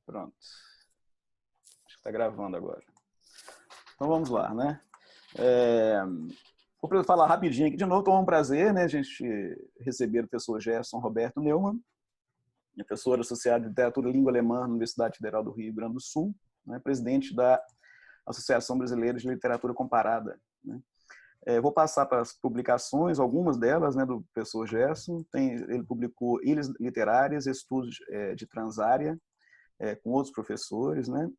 Pronto. Acho que está gravando agora. Então vamos lá, né? Vou falar rapidinho aqui de novo. Então é um prazer, né, a gente receber o professor Gerson Roberto Neumann, professor associado de Literatura e Língua Alemã na Universidade Federal do Rio Grande do Sul, né, presidente da Associação Brasileira de Literatura Comparada. Né? Vou passar para as publicações, algumas delas, né, do professor Gerson. Ele publicou Ilhas Literárias, Estudos de Transárea, com outros professores, né?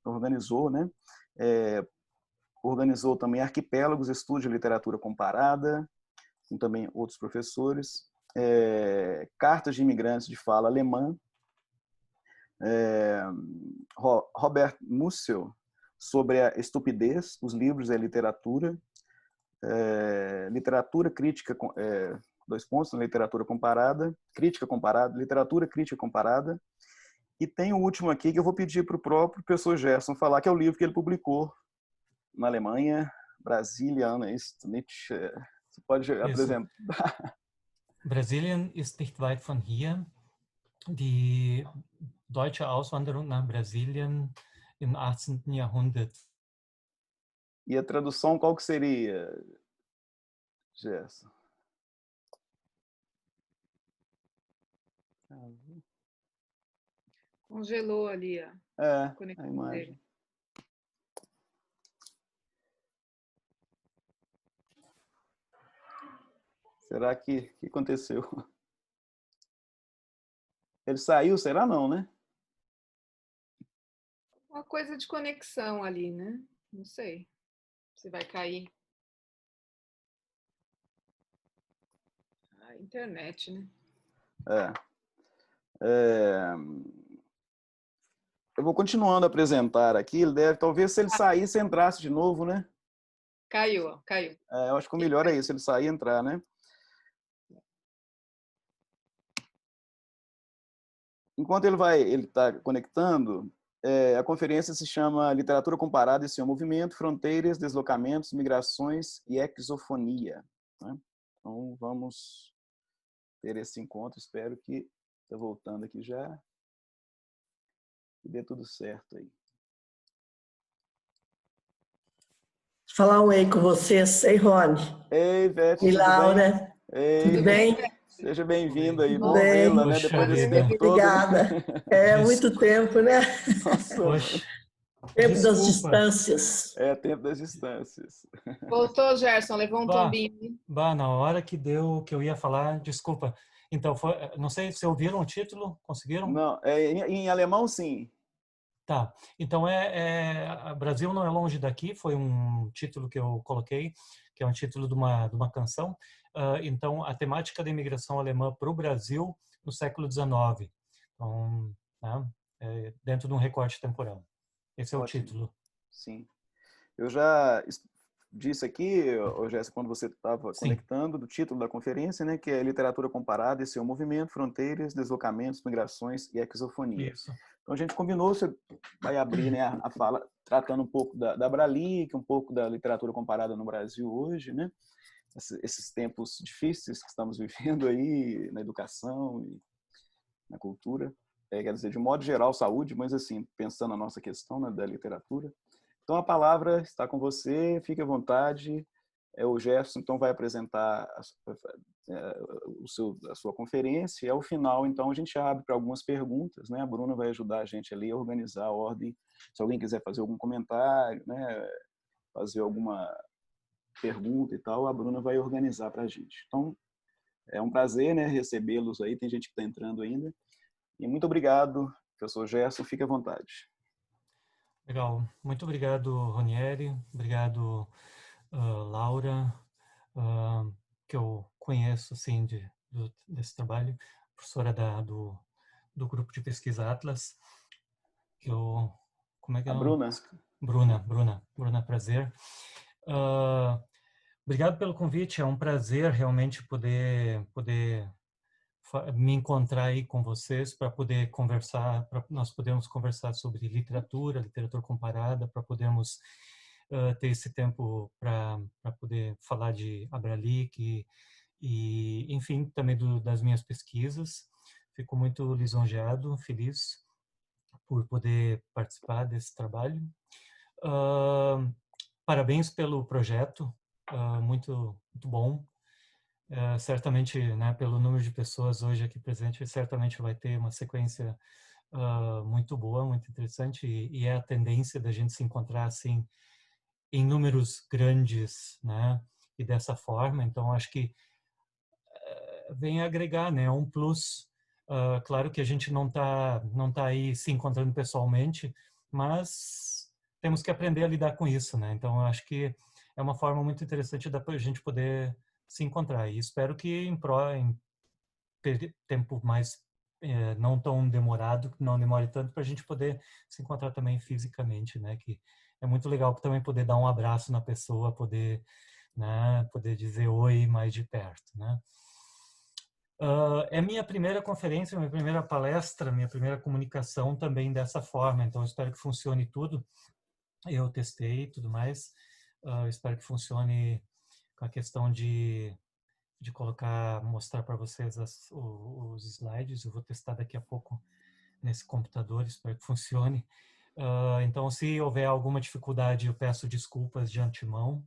Organizou também Arquipélagos, Estudos de Literatura Comparada, com também outros professores. Cartas de Imigrantes de Fala Alemã. Robert Musil, sobre a estupidez, os livros e a literatura. Literatura crítica, dois pontos, literatura comparada, crítica comparada, literatura crítica comparada. E tem o último aqui que eu vou pedir para o próprio professor Gerson falar, que é o livro que ele publicou na Alemanha, Brasilian ist nicht... Você pode apresentar? Brasilien ist nicht weit von hier. Die deutsche Auswanderung nach Brasilien im 18. Jahrhundert. E a tradução qual que seria, Gerson? Congelou ali a conexão imagem. dele. Será que aconteceu? Ele saiu? Será não, né? Uma coisa de conexão ali, né? Não sei se vai cair. A internet, né? Eu vou continuando a apresentar aqui. Ele deve, talvez, se ele saísse, entrasse de novo, né? Caiu, ó, caiu. Eu acho que o melhor é isso, ele sair e entrar, né? Enquanto ele está conectando, a conferência se chama Literatura Comparada e seu Movimento, Fronteiras, Deslocamentos, Migrações e Exofonia. Né? Então, vamos ter esse encontro. Espero que está voltando aqui já. Que dê tudo certo aí. Falar um oi com vocês. Ei, Rony. Ei, Beth, e tudo Laura. Bem? Tudo bem? Seja bem-vindo aí. Tudo Bom bem. vê-la, né? Depois desse tempo todo. Obrigada. Muito tempo, né? Nossa. Tempo das distâncias. Tempo das distâncias. Voltou, Gerson, levou um tombinho. Na hora que eu ia falar, desculpa. Então, não sei se ouviram o título, conseguiram? Não, em alemão, sim. Tá, então Brasil não é longe daqui, foi um título que eu coloquei, que é um título de uma canção. Então, a temática da imigração alemã para o Brasil no século XIX. Então, né, dentro de um recorte temporal. Esse é o título. Sim. Eu já disse aqui, Jéssica, quando você estava conectando, do título da conferência, né, que é Literatura Comparada e seu Movimento, Fronteiras, Deslocamentos, Migrações e Exofonia. Isso. Então, a gente combinou, você vai abrir, né, a fala tratando um pouco da Bralic, um pouco da literatura comparada no Brasil hoje, né? Esses tempos difíceis que estamos vivendo aí na educação e na cultura. Quer dizer, de modo geral, saúde, mas assim, pensando na nossa questão, né, da literatura. Então, a palavra está com você, fique à vontade. O Gerson, então, vai apresentar a sua conferência e, ao final, então, a gente abre para algumas perguntas, né? A Bruna vai ajudar a gente ali a organizar a ordem. Se alguém quiser fazer algum comentário, né, fazer alguma pergunta e tal, a Bruna vai organizar para a gente. Então, é um prazer, né, recebê-los aí, tem gente que está entrando ainda. E muito obrigado, professor Gerson, fique à vontade. Legal. Muito obrigado, Ronieri. Obrigado, Laura, que eu conheço assim, desse trabalho, professora do grupo de pesquisa Atlas. Como é que é? A Bruna. Bruna, prazer. Obrigado pelo convite, é um prazer realmente poder me encontrar aí com vocês para poder conversar, para nós podermos conversar sobre literatura comparada, para podermos ter esse tempo para poder falar de Abralic e enfim, também das minhas pesquisas. Fico muito lisonjeado, feliz. por poder participar desse trabalho. Parabéns pelo projeto, muito, muito bom. Certamente, né, pelo número de pessoas hoje aqui presentes, certamente vai ter uma sequência muito boa, muito interessante, e é a tendência da gente se encontrar assim em números grandes, né, e dessa forma. Então, acho que vem agregar, né, um plus. Claro que a gente não tá aí se encontrando pessoalmente, mas temos que aprender a lidar com isso, né? Então, eu acho que é uma forma muito interessante da gente poder se encontrar. E espero que em tempo mais não tão demorado, que não demore tanto, para a gente poder se encontrar também fisicamente, né? Que é muito legal também poder dar um abraço na pessoa, poder, né, poder dizer oi mais de perto, né? É minha primeira conferência, minha primeira palestra, minha primeira comunicação também dessa forma, então espero que funcione tudo. Eu testei e tudo mais, espero que funcione com a questão de colocar, mostrar para vocês os slides. Eu vou testar daqui a pouco nesse computador, espero que funcione. Então, se houver alguma dificuldade, eu peço desculpas de antemão,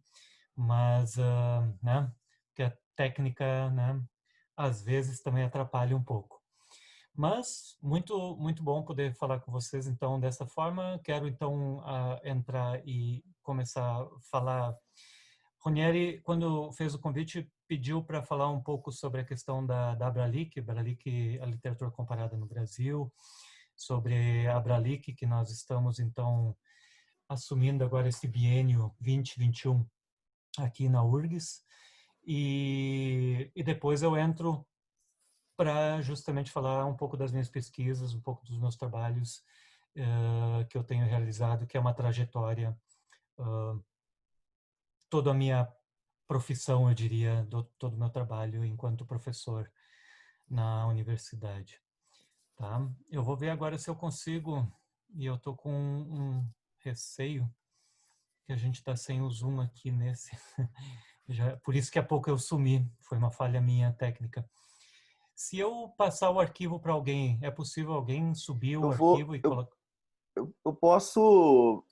mas, né, que a técnica, né, às vezes também atrapalha um pouco. Mas muito muito bom poder falar com vocês então dessa forma. Quero então entrar e começar a falar. Ronieri, quando fez o convite, pediu para falar um pouco sobre a questão da Abralic, a literatura comparada no Brasil, sobre a Abralic, que nós estamos então assumindo agora esse biênio 2021 aqui na URGS. E depois eu entro para justamente falar um pouco das minhas pesquisas, um pouco dos meus trabalhos que eu tenho realizado, que é uma trajetória, toda a minha profissão, eu diria, todo o meu trabalho enquanto professor na universidade. Tá? Eu vou ver agora se eu consigo, e eu estou com um receio, que a gente está sem o Zoom aqui nesse. Por isso que há pouco eu sumi, foi uma falha minha técnica. Se eu passar o arquivo para alguém, é possível alguém subir o arquivo e colocar? Eu posso Esse é o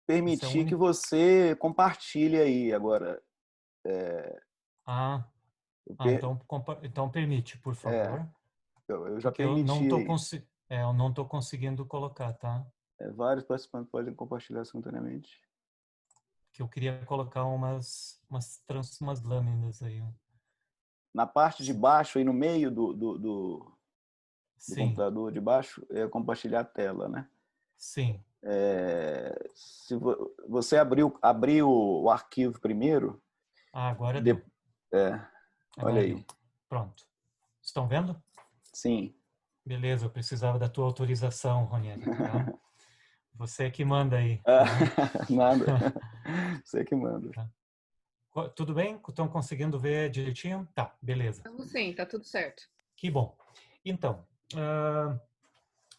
permitir que único. você compartilhe aí agora. Então permite, por favor, Eu já porque eu permiti não tô aí. eu não tô conseguindo colocar, tá? Vários participantes podem compartilhar simultaneamente. Que eu queria colocar umas lâminas aí. Na parte de baixo, aí no meio do Sim, computador de baixo, é compartilhar a tela, né? sim. Se você abriu o arquivo primeiro, Agora de, deu. olha Agora deu. aí. Pronto. Estão vendo? Sim. Beleza, eu precisava da tua autorização, Ronieri, tá? Você que manda aí, Ah, tá? nada. Você que manda. Tá. Tudo bem? Estão conseguindo ver direitinho? Tá, beleza. Então, sim, tá tudo certo. Que bom. Então,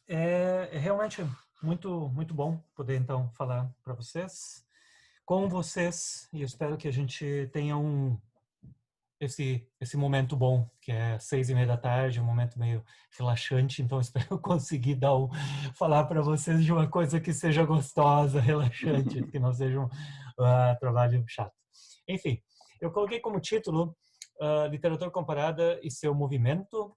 é realmente muito, muito bom poder então falar para vocês, com vocês, e eu espero que a gente tenha esse momento bom, que é 6:30 da tarde, um momento meio relaxante, então espero conseguir falar para vocês de uma coisa que seja gostosa, relaxante, que não seja um trabalho chato. Enfim, eu coloquei como título Literatura Comparada e seu movimento,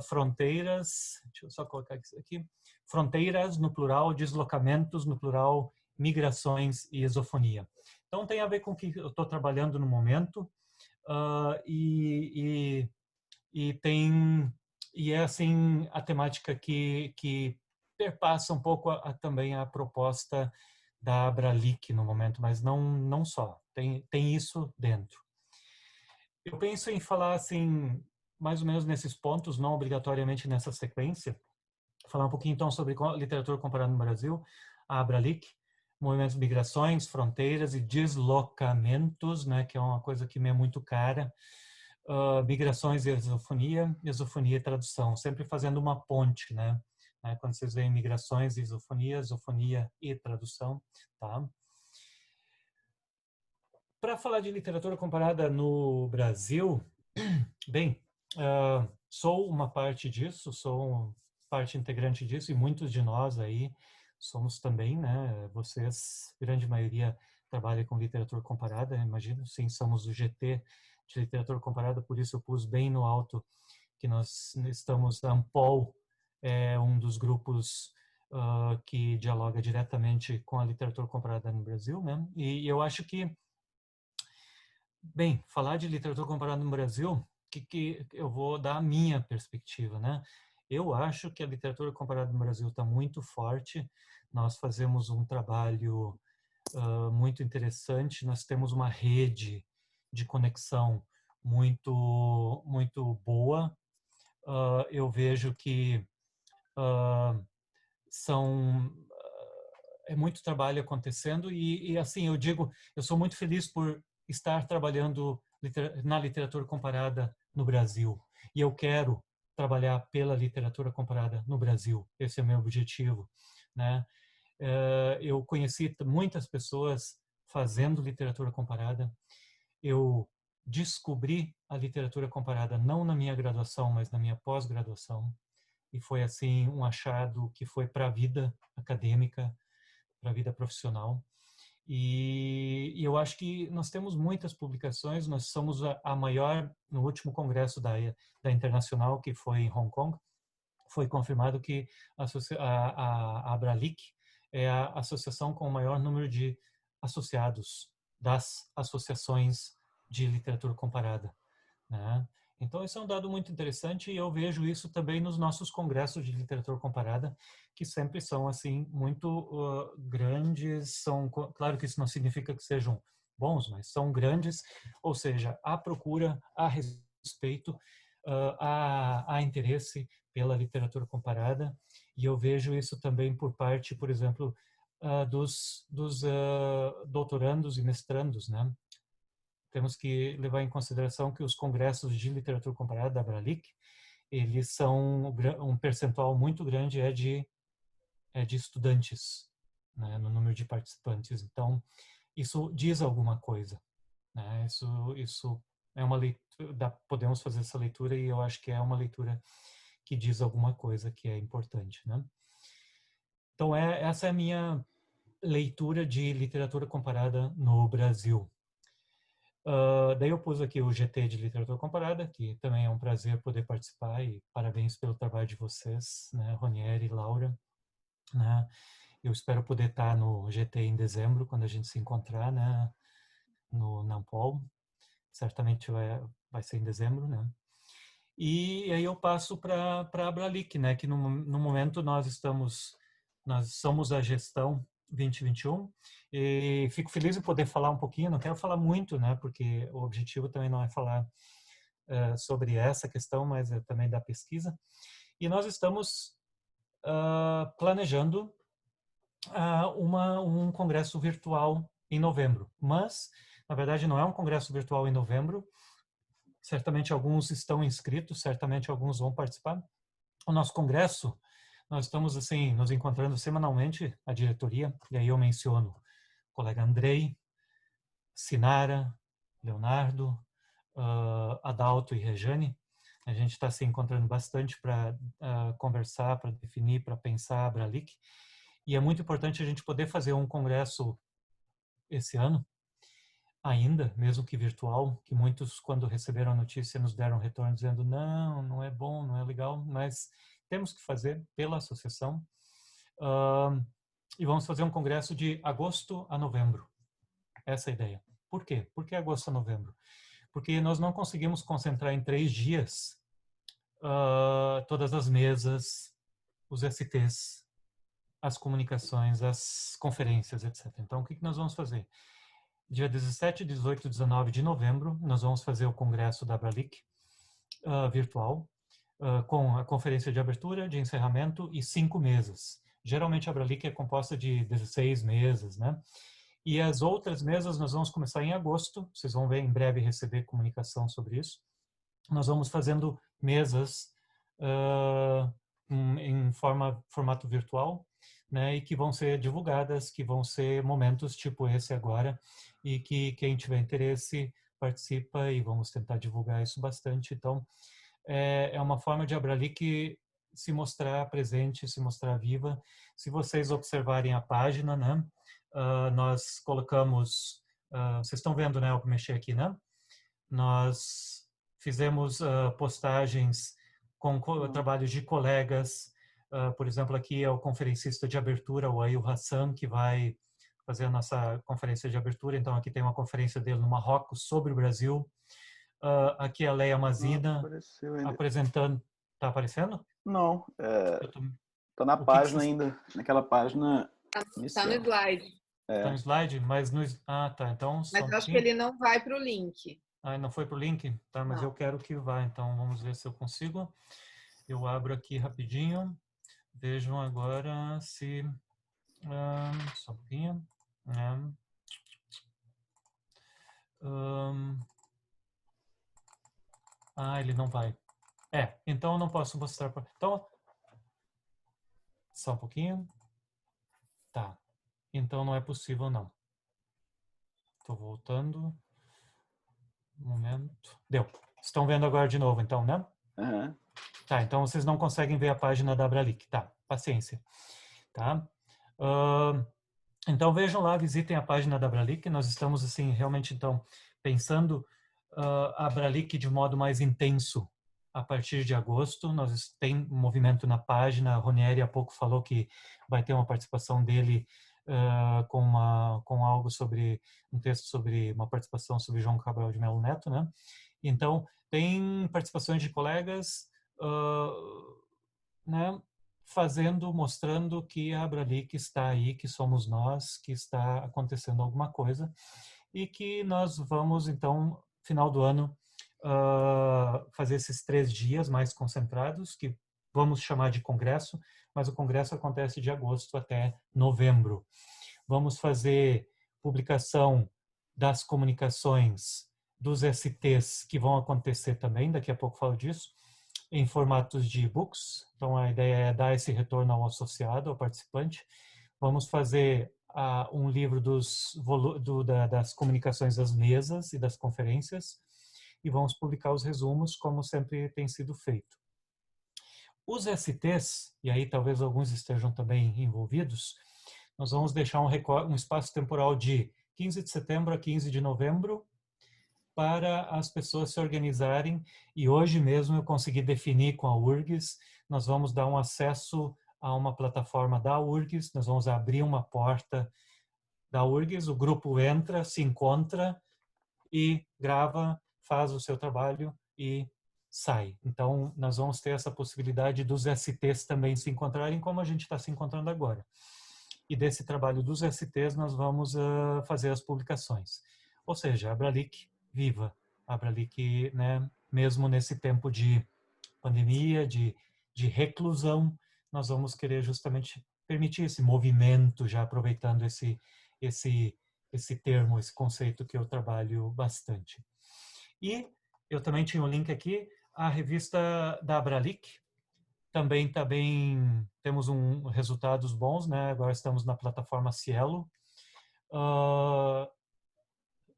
fronteiras, deixa eu só colocar isso aqui, fronteiras no plural, deslocamentos no plural, migrações e exofonia. Então tem a ver com o que eu estou trabalhando no momento, e é assim a temática que perpassa um pouco também a proposta da Abralic no momento, mas não só, tem isso dentro. Eu penso em falar assim, mais ou menos nesses pontos, não obrigatoriamente nessa sequência, falar um pouquinho então sobre literatura comparada no Brasil, a Abralic, movimentos de migrações, fronteiras e deslocamentos, né, que é uma coisa que me é muito cara, migrações e exofonia e tradução, sempre fazendo uma ponte, né? Quando vocês veem migrações e exofonia e tradução, tá? Para falar de literatura comparada no Brasil, bem, sou uma parte disso, sou parte integrante disso, e muitos de nós aí somos também, né? Vocês, grande maioria, trabalha com literatura comparada, imagino. Sim, somos o GT de literatura comparada, por isso eu pus bem no alto que nós estamos, a Ampol é um dos grupos que dialoga diretamente com a literatura comparada no Brasil, né? E eu acho que, bem, falar de literatura comparada no Brasil, que eu vou dar a minha perspectiva, né? Eu acho que a literatura comparada no Brasil está muito forte. Nós fazemos um trabalho muito interessante. Nós temos uma rede de conexão muito boa. Eu vejo que é muito trabalho acontecendo e assim eu digo, eu sou muito feliz por estar trabalhando na literatura comparada no Brasil, e eu quero trabalhar pela literatura comparada no Brasil. Esse é o meu objetivo, né? Eu conheci muitas pessoas fazendo literatura comparada. Eu descobri a literatura comparada não na minha graduação, mas na minha pós-graduação, e foi assim um achado que foi para a vida acadêmica, para a vida profissional. E eu acho que nós temos muitas publicações. Nós somos a maior, no último congresso da Internacional, que foi em Hong Kong, foi confirmado que a Abralic é a associação com o maior número de associados das associações de literatura comparada, né? Então, isso é um dado muito interessante, e eu vejo isso também nos nossos congressos de literatura comparada, que sempre são assim muito grandes. Claro que isso não significa que sejam bons, mas são grandes, ou seja, há procura, há respeito, há interesse pela literatura comparada, e eu vejo isso também por parte, por exemplo, dos doutorandos e mestrandos, né? Temos que levar em consideração que os congressos de literatura comparada da Abralic, eles são um percentual muito grande de estudantes, né, no número de participantes. Então, isso diz alguma coisa, né? Isso é uma leitura, podemos fazer essa leitura, e eu acho que é uma leitura que diz alguma coisa que é importante, né? Então, essa é a minha leitura de literatura comparada no Brasil. Daí eu pus aqui o GT de Literatura Comparada, que também é um prazer poder participar, e parabéns pelo trabalho de vocês, né, Ronieri e Laura, né? Eu espero poder estar no GT em dezembro, quando a gente se encontrar, né, no Nampol. Certamente vai ser em dezembro, né? E aí eu passo para a Abralic, né, que no momento nós somos a gestão 2021, e fico feliz em poder falar um pouquinho. Não quero falar muito, né, porque o objetivo também não é falar sobre essa questão, mas é também da pesquisa. E nós estamos planejando um congresso virtual em novembro, mas na verdade não é um congresso virtual em novembro. Certamente alguns estão inscritos, certamente alguns vão participar. O nosso congresso, nós estamos assim nos encontrando semanalmente, a diretoria, e aí eu menciono o colega Andrei, Sinara, Leonardo, Adalto e Rejane. A gente está se encontrando bastante para conversar, para definir, para pensar a Abralic. E é muito importante a gente poder fazer um congresso esse ano, ainda, mesmo que virtual, que muitos, quando receberam a notícia, nos deram retorno dizendo não é bom, não é legal, mas temos que fazer pela associação. E vamos fazer um congresso de agosto a novembro. Essa é a ideia. Por quê? Por que agosto a novembro? Porque nós não conseguimos concentrar em 3 dias todas as mesas, os STs, as comunicações, as conferências, etc. Então, o que nós vamos fazer? Dia 17, 18 e 19 de novembro, nós vamos fazer o congresso da Abralic virtual, com a conferência de abertura, de encerramento e 5 mesas. Geralmente a Abralic é composta de 16 mesas, né? E as outras mesas nós vamos começar em agosto, vocês vão ver em breve, receber comunicação sobre isso. Nós vamos fazendo mesas em formato virtual, né, e que vão ser divulgadas, que vão ser momentos tipo esse agora, e que quem tiver interesse participa, e vamos tentar divulgar isso bastante. Então, é uma forma de Abralic se mostrar presente, se mostrar viva. Se vocês observarem a página, né, nós colocamos, vocês estão vendo, né, eu mexer aqui, né? Nós fizemos postagens com trabalhos de colegas. Por exemplo, aqui é o conferencista de abertura, o Ail Hassan, que vai fazer a nossa conferência de abertura. Então, aqui tem uma conferência dele no Marrocos sobre o Brasil. Aqui é a Leia Mazina apresentando. Está aparecendo? Não, tá na O página ainda, naquela página Está no slide. Está no slide, mas no... Ah, tá. Então, Mas eu acho que ele não vai para o link. não foi para o link? Tá, mas Não. eu quero que vá. Então, vamos ver se eu consigo. Eu abro aqui rapidinho. Vejam agora se... só um pouquinho. Ele não vai. Então eu não posso mostrar. Então, só um pouquinho. Tá. Então não é possível, não. Estou voltando. Um momento. Deu. Estão vendo agora de novo, então, né? Uhum. Tá, então vocês não conseguem ver a página da Abralic. Tá, paciência. Tá? Então vejam lá, visitem a página da Abralic. Nós estamos, assim, realmente, então, pensando a Abralic de modo mais intenso a partir de agosto. Nós tem um movimento na página. A Ronieri há pouco falou que vai ter uma participação dele com algo sobre um texto sobre uma participação sobre João Cabral de Melo Neto, né? Então tem participações de colegas, né? Mostrando que a Abralic está aí, que somos nós, que está acontecendo alguma coisa e que nós vamos então final do ano fazer esses 3 dias mais concentrados, que vamos chamar de congresso, mas o congresso acontece de agosto até novembro. Vamos fazer publicação das comunicações dos STs que vão acontecer também, daqui a pouco falo disso, em formatos de e-books. Então a ideia é dar esse retorno ao associado, ao participante. Vamos fazer um livro das comunicações das mesas e das conferências e vamos publicar os resumos como sempre tem sido feito. Os STs, e aí talvez alguns estejam também envolvidos, nós vamos deixar um espaço temporal de 15 de setembro a 15 de novembro para as pessoas se organizarem, e hoje mesmo eu consegui definir com a URGS, nós vamos dar um acesso a uma plataforma da URGS, nós vamos abrir uma porta da URGS, o grupo entra, se encontra e grava, faz o seu trabalho e sai. Então, nós vamos ter essa possibilidade dos STs também se encontrarem, como a gente está se encontrando agora. E desse trabalho dos STs nós vamos fazer as publicações. Ou seja, a Abralic viva. A Abralic, né, mesmo nesse tempo de pandemia, de reclusão, nós vamos querer justamente permitir esse movimento, já aproveitando esse termo, esse conceito que eu trabalho bastante. E eu também tinha um link aqui, a revista da Abralic, também está bem, temos resultados bons, né? Agora estamos na plataforma Cielo.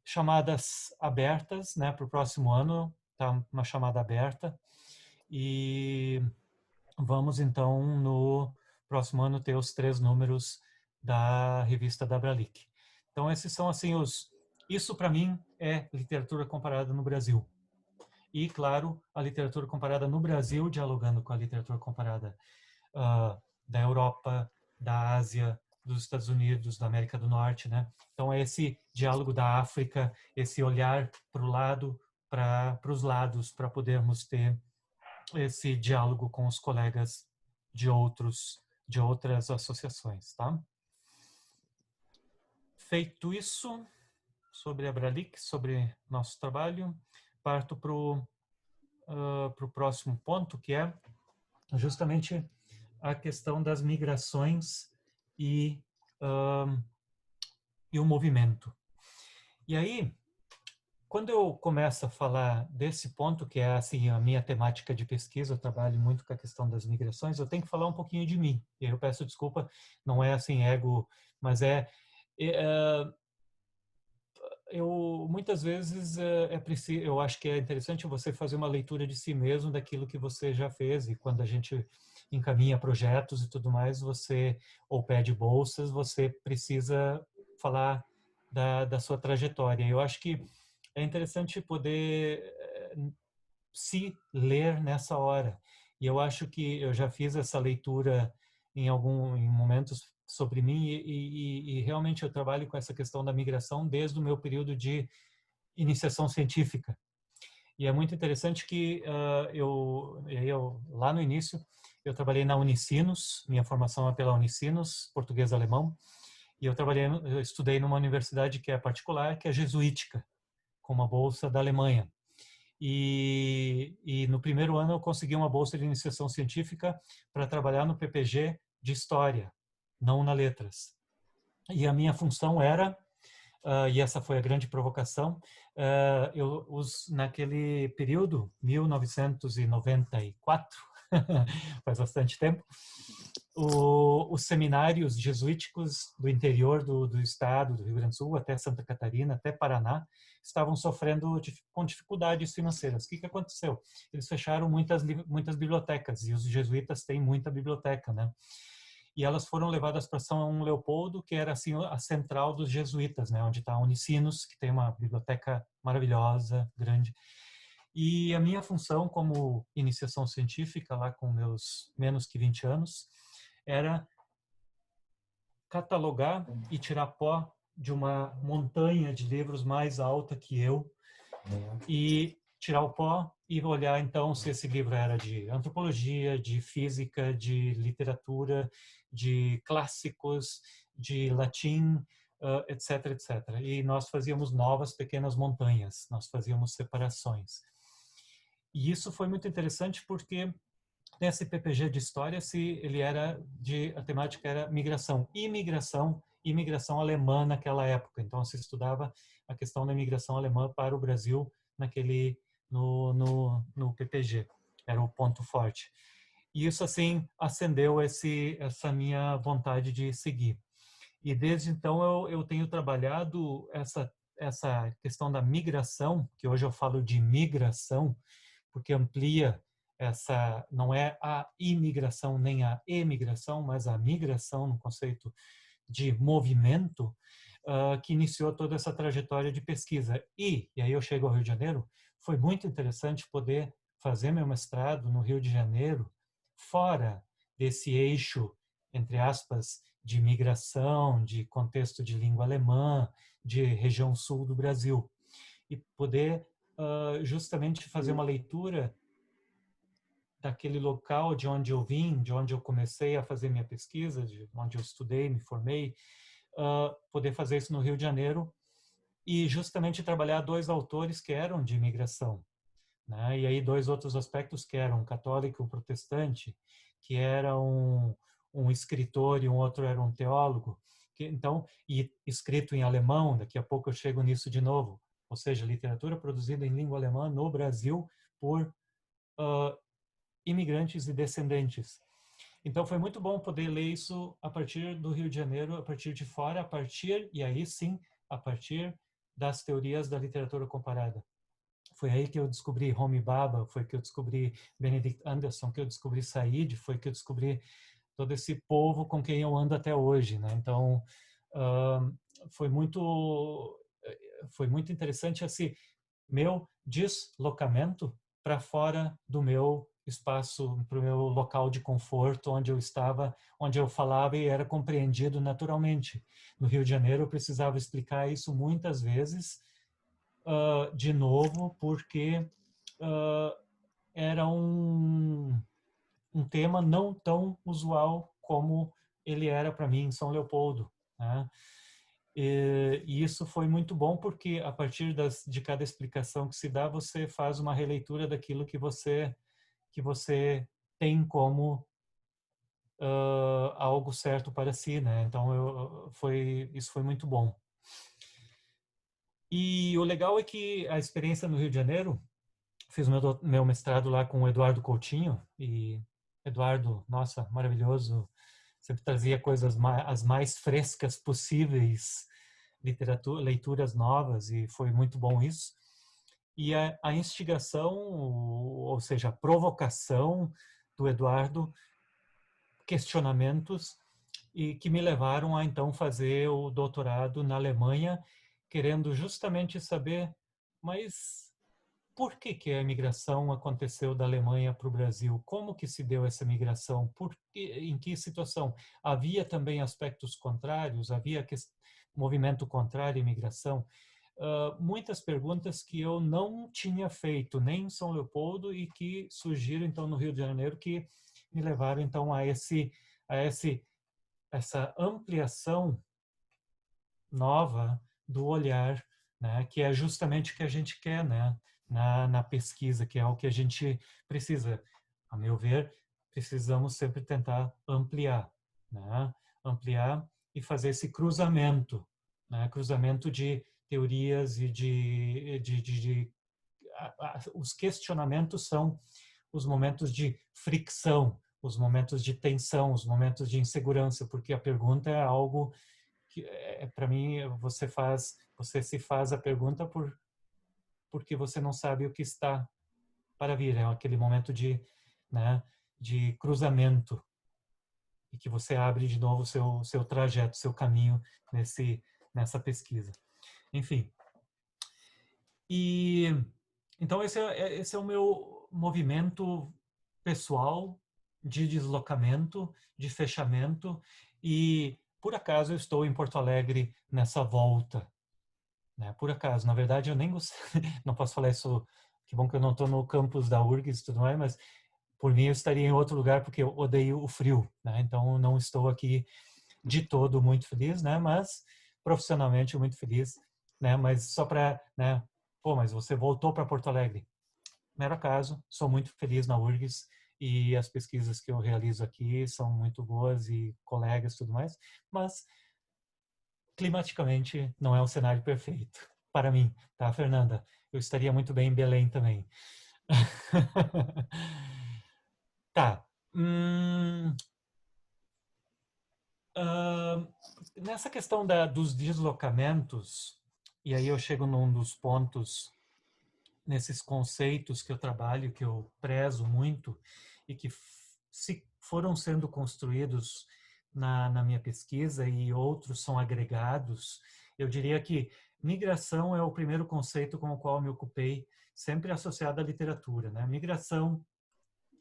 Chamadas abertas, né? Para o próximo ano, tá uma chamada aberta. E vamos então no próximo ano ter os 3 números da revista da Abralic. Então esses são assim isso para mim é literatura comparada no Brasil. E claro, a literatura comparada no Brasil dialogando com a literatura comparada da Europa, da Ásia, dos Estados Unidos, da América do Norte, né? Então é esse diálogo da África, esse olhar para o lado, para os lados, para podermos ter esse diálogo com os colegas de outras associações, tá? Feito isso sobre a Abralic, sobre nosso trabalho, parto para o próximo ponto, que é justamente a questão das migrações e o movimento. E aí, quando eu começo a falar desse ponto, que é assim, a minha temática de pesquisa, eu trabalho muito com a questão das migrações, eu tenho que falar um pouquinho de mim. E eu peço desculpa, não é assim ego, mas eu muitas vezes preciso, eu acho que é interessante você fazer uma leitura de si mesmo, daquilo que você já fez, e quando a gente encaminha projetos e tudo mais, você ou pede bolsas, você precisa falar da sua trajetória. Eu acho que é interessante poder se ler nessa hora. E eu acho que eu já fiz essa leitura em momentos sobre mim e realmente eu trabalho com essa questão da migração desde o meu período de iniciação científica. E é muito interessante que eu lá no início eu trabalhei na Unicinos, minha formação é pela Unicinos, português-alemão, e eu estudei numa universidade que é particular, que é jesuítica, com uma bolsa da Alemanha. E no primeiro ano eu consegui uma bolsa de iniciação científica para trabalhar no PPG de História, não na Letras. E a minha função era, e essa foi a grande provocação, naquele período, 1994, faz bastante tempo, os seminários jesuíticos do interior do estado, do Rio Grande do Sul, até Santa Catarina, até Paraná, estavam sofrendo com dificuldades financeiras. O que aconteceu? Eles fecharam muitas bibliotecas, e os jesuítas têm muita biblioteca, né? E elas foram levadas para São Leopoldo, que era assim a central dos jesuítas, né? Onde está a Unicinos, que tem uma biblioteca maravilhosa, grande. E a minha função como iniciação científica, lá com meus menos que 20 anos, era catalogar e tirar pó de uma montanha de livros mais alta que eu e tirar o pó e olhar então se esse livro era de antropologia, de física, de literatura, de clássicos, de latim, etc, etc. E nós fazíamos novas pequenas montanhas, nós fazíamos separações. E isso foi muito interessante porque nesse PPG de História, a temática era migração, imigração alemã naquela época. Então, se estudava a questão da imigração alemã para o Brasil no PPG. Era o ponto forte. E isso, assim, acendeu essa minha vontade de seguir. E desde então eu tenho trabalhado essa questão da migração, que hoje eu falo de migração, porque amplia não é a imigração nem a emigração, mas a migração no conceito de movimento, que iniciou toda essa trajetória de pesquisa. E aí eu chego ao Rio de Janeiro, foi muito interessante poder fazer meu mestrado no Rio de Janeiro, fora desse eixo, entre aspas, de migração, de contexto de língua alemã, de região sul do Brasil. E poder justamente fazer uma leitura daquele local de onde eu vim, de onde eu comecei a fazer minha pesquisa, de onde eu estudei, me formei, poder fazer isso no Rio de Janeiro e justamente trabalhar dois autores que eram de imigração, né? E aí dois outros aspectos que eram um católico e um protestante, que era um escritor e um outro era um teólogo, então, e escrito em alemão, daqui a pouco eu chego nisso de novo, ou seja, literatura produzida em língua alemã no Brasil por imigrantes e descendentes. Então foi muito bom poder ler isso a partir do Rio de Janeiro, a partir de fora, e aí sim, a partir das teorias da literatura comparada. Foi aí que eu descobri Homi Bhabha, foi que eu descobri Benedict Anderson, que eu descobri Said, foi que eu descobri todo esse povo com quem eu ando até hoje, né? Então foi muito interessante esse meu deslocamento para fora do meu espaço, para o meu local de conforto, onde eu estava, onde eu falava e era compreendido naturalmente. No Rio de Janeiro eu precisava explicar isso muitas vezes, de novo, porque era um tema não tão usual como ele era para mim em São Leopoldo, né? E isso foi muito bom porque a partir de cada explicação que se dá, você faz uma releitura daquilo que você tem como algo certo para si, né? Então isso foi muito bom. E o legal é que a experiência no Rio de Janeiro, fiz meu mestrado lá com o Eduardo Coutinho, e Eduardo, nossa, maravilhoso, sempre trazia coisas as mais frescas possíveis, leituras novas, e foi muito bom isso. E a instigação, ou seja, a provocação do Eduardo questionamentos e que me levaram a então fazer o doutorado na Alemanha, querendo justamente saber, mas por que a imigração aconteceu da Alemanha para o Brasil? Como que se deu essa migração? Em que situação? Havia também aspectos contrários? Havia movimento contrário à imigração? Muitas perguntas que eu não tinha feito nem em São Leopoldo e que surgiram então no Rio de Janeiro, que me levaram então a essa ampliação nova do olhar, né, que é justamente o que a gente quer, né, na pesquisa, que é o que a gente precisa. A meu ver, precisamos sempre tentar ampliar, né, ampliar e fazer esse cruzamento, né, cruzamento de teorias e os questionamentos são os momentos de fricção, os momentos de tensão, os momentos de insegurança, porque a pergunta é algo que, para mim, você se faz a pergunta porque você não sabe o que está para vir. É aquele momento né, de cruzamento e que você abre de novo o seu trajeto, seu caminho nessa pesquisa. Enfim. E então esse é o meu movimento pessoal de deslocamento, de fechamento, e por acaso eu estou em Porto Alegre nessa volta, né? Por acaso, na verdade eu nem não posso falar isso, que bom que eu não estou no campus da URGS e tudo mais, mas por mim eu estaria em outro lugar porque eu odeio o frio, né? Então não estou aqui de todo muito feliz, né? Mas profissionalmente muito feliz, né? Mas só para, né? Pô, mas você voltou para Porto Alegre? Mero acaso, sou muito feliz na URGS e as pesquisas que eu realizo aqui são muito boas e colegas e tudo mais, mas climaticamente não é um cenário perfeito para mim, tá, Fernanda? Eu estaria muito bem em Belém também. Tá. Nessa questão dos deslocamentos, e aí eu chego num dos pontos, nesses conceitos que eu trabalho, que eu prezo muito e que se foram sendo construídos na minha pesquisa e outros são agregados, eu diria que migração é o primeiro conceito com o qual me ocupei, sempre associado à literatura, né? Migração,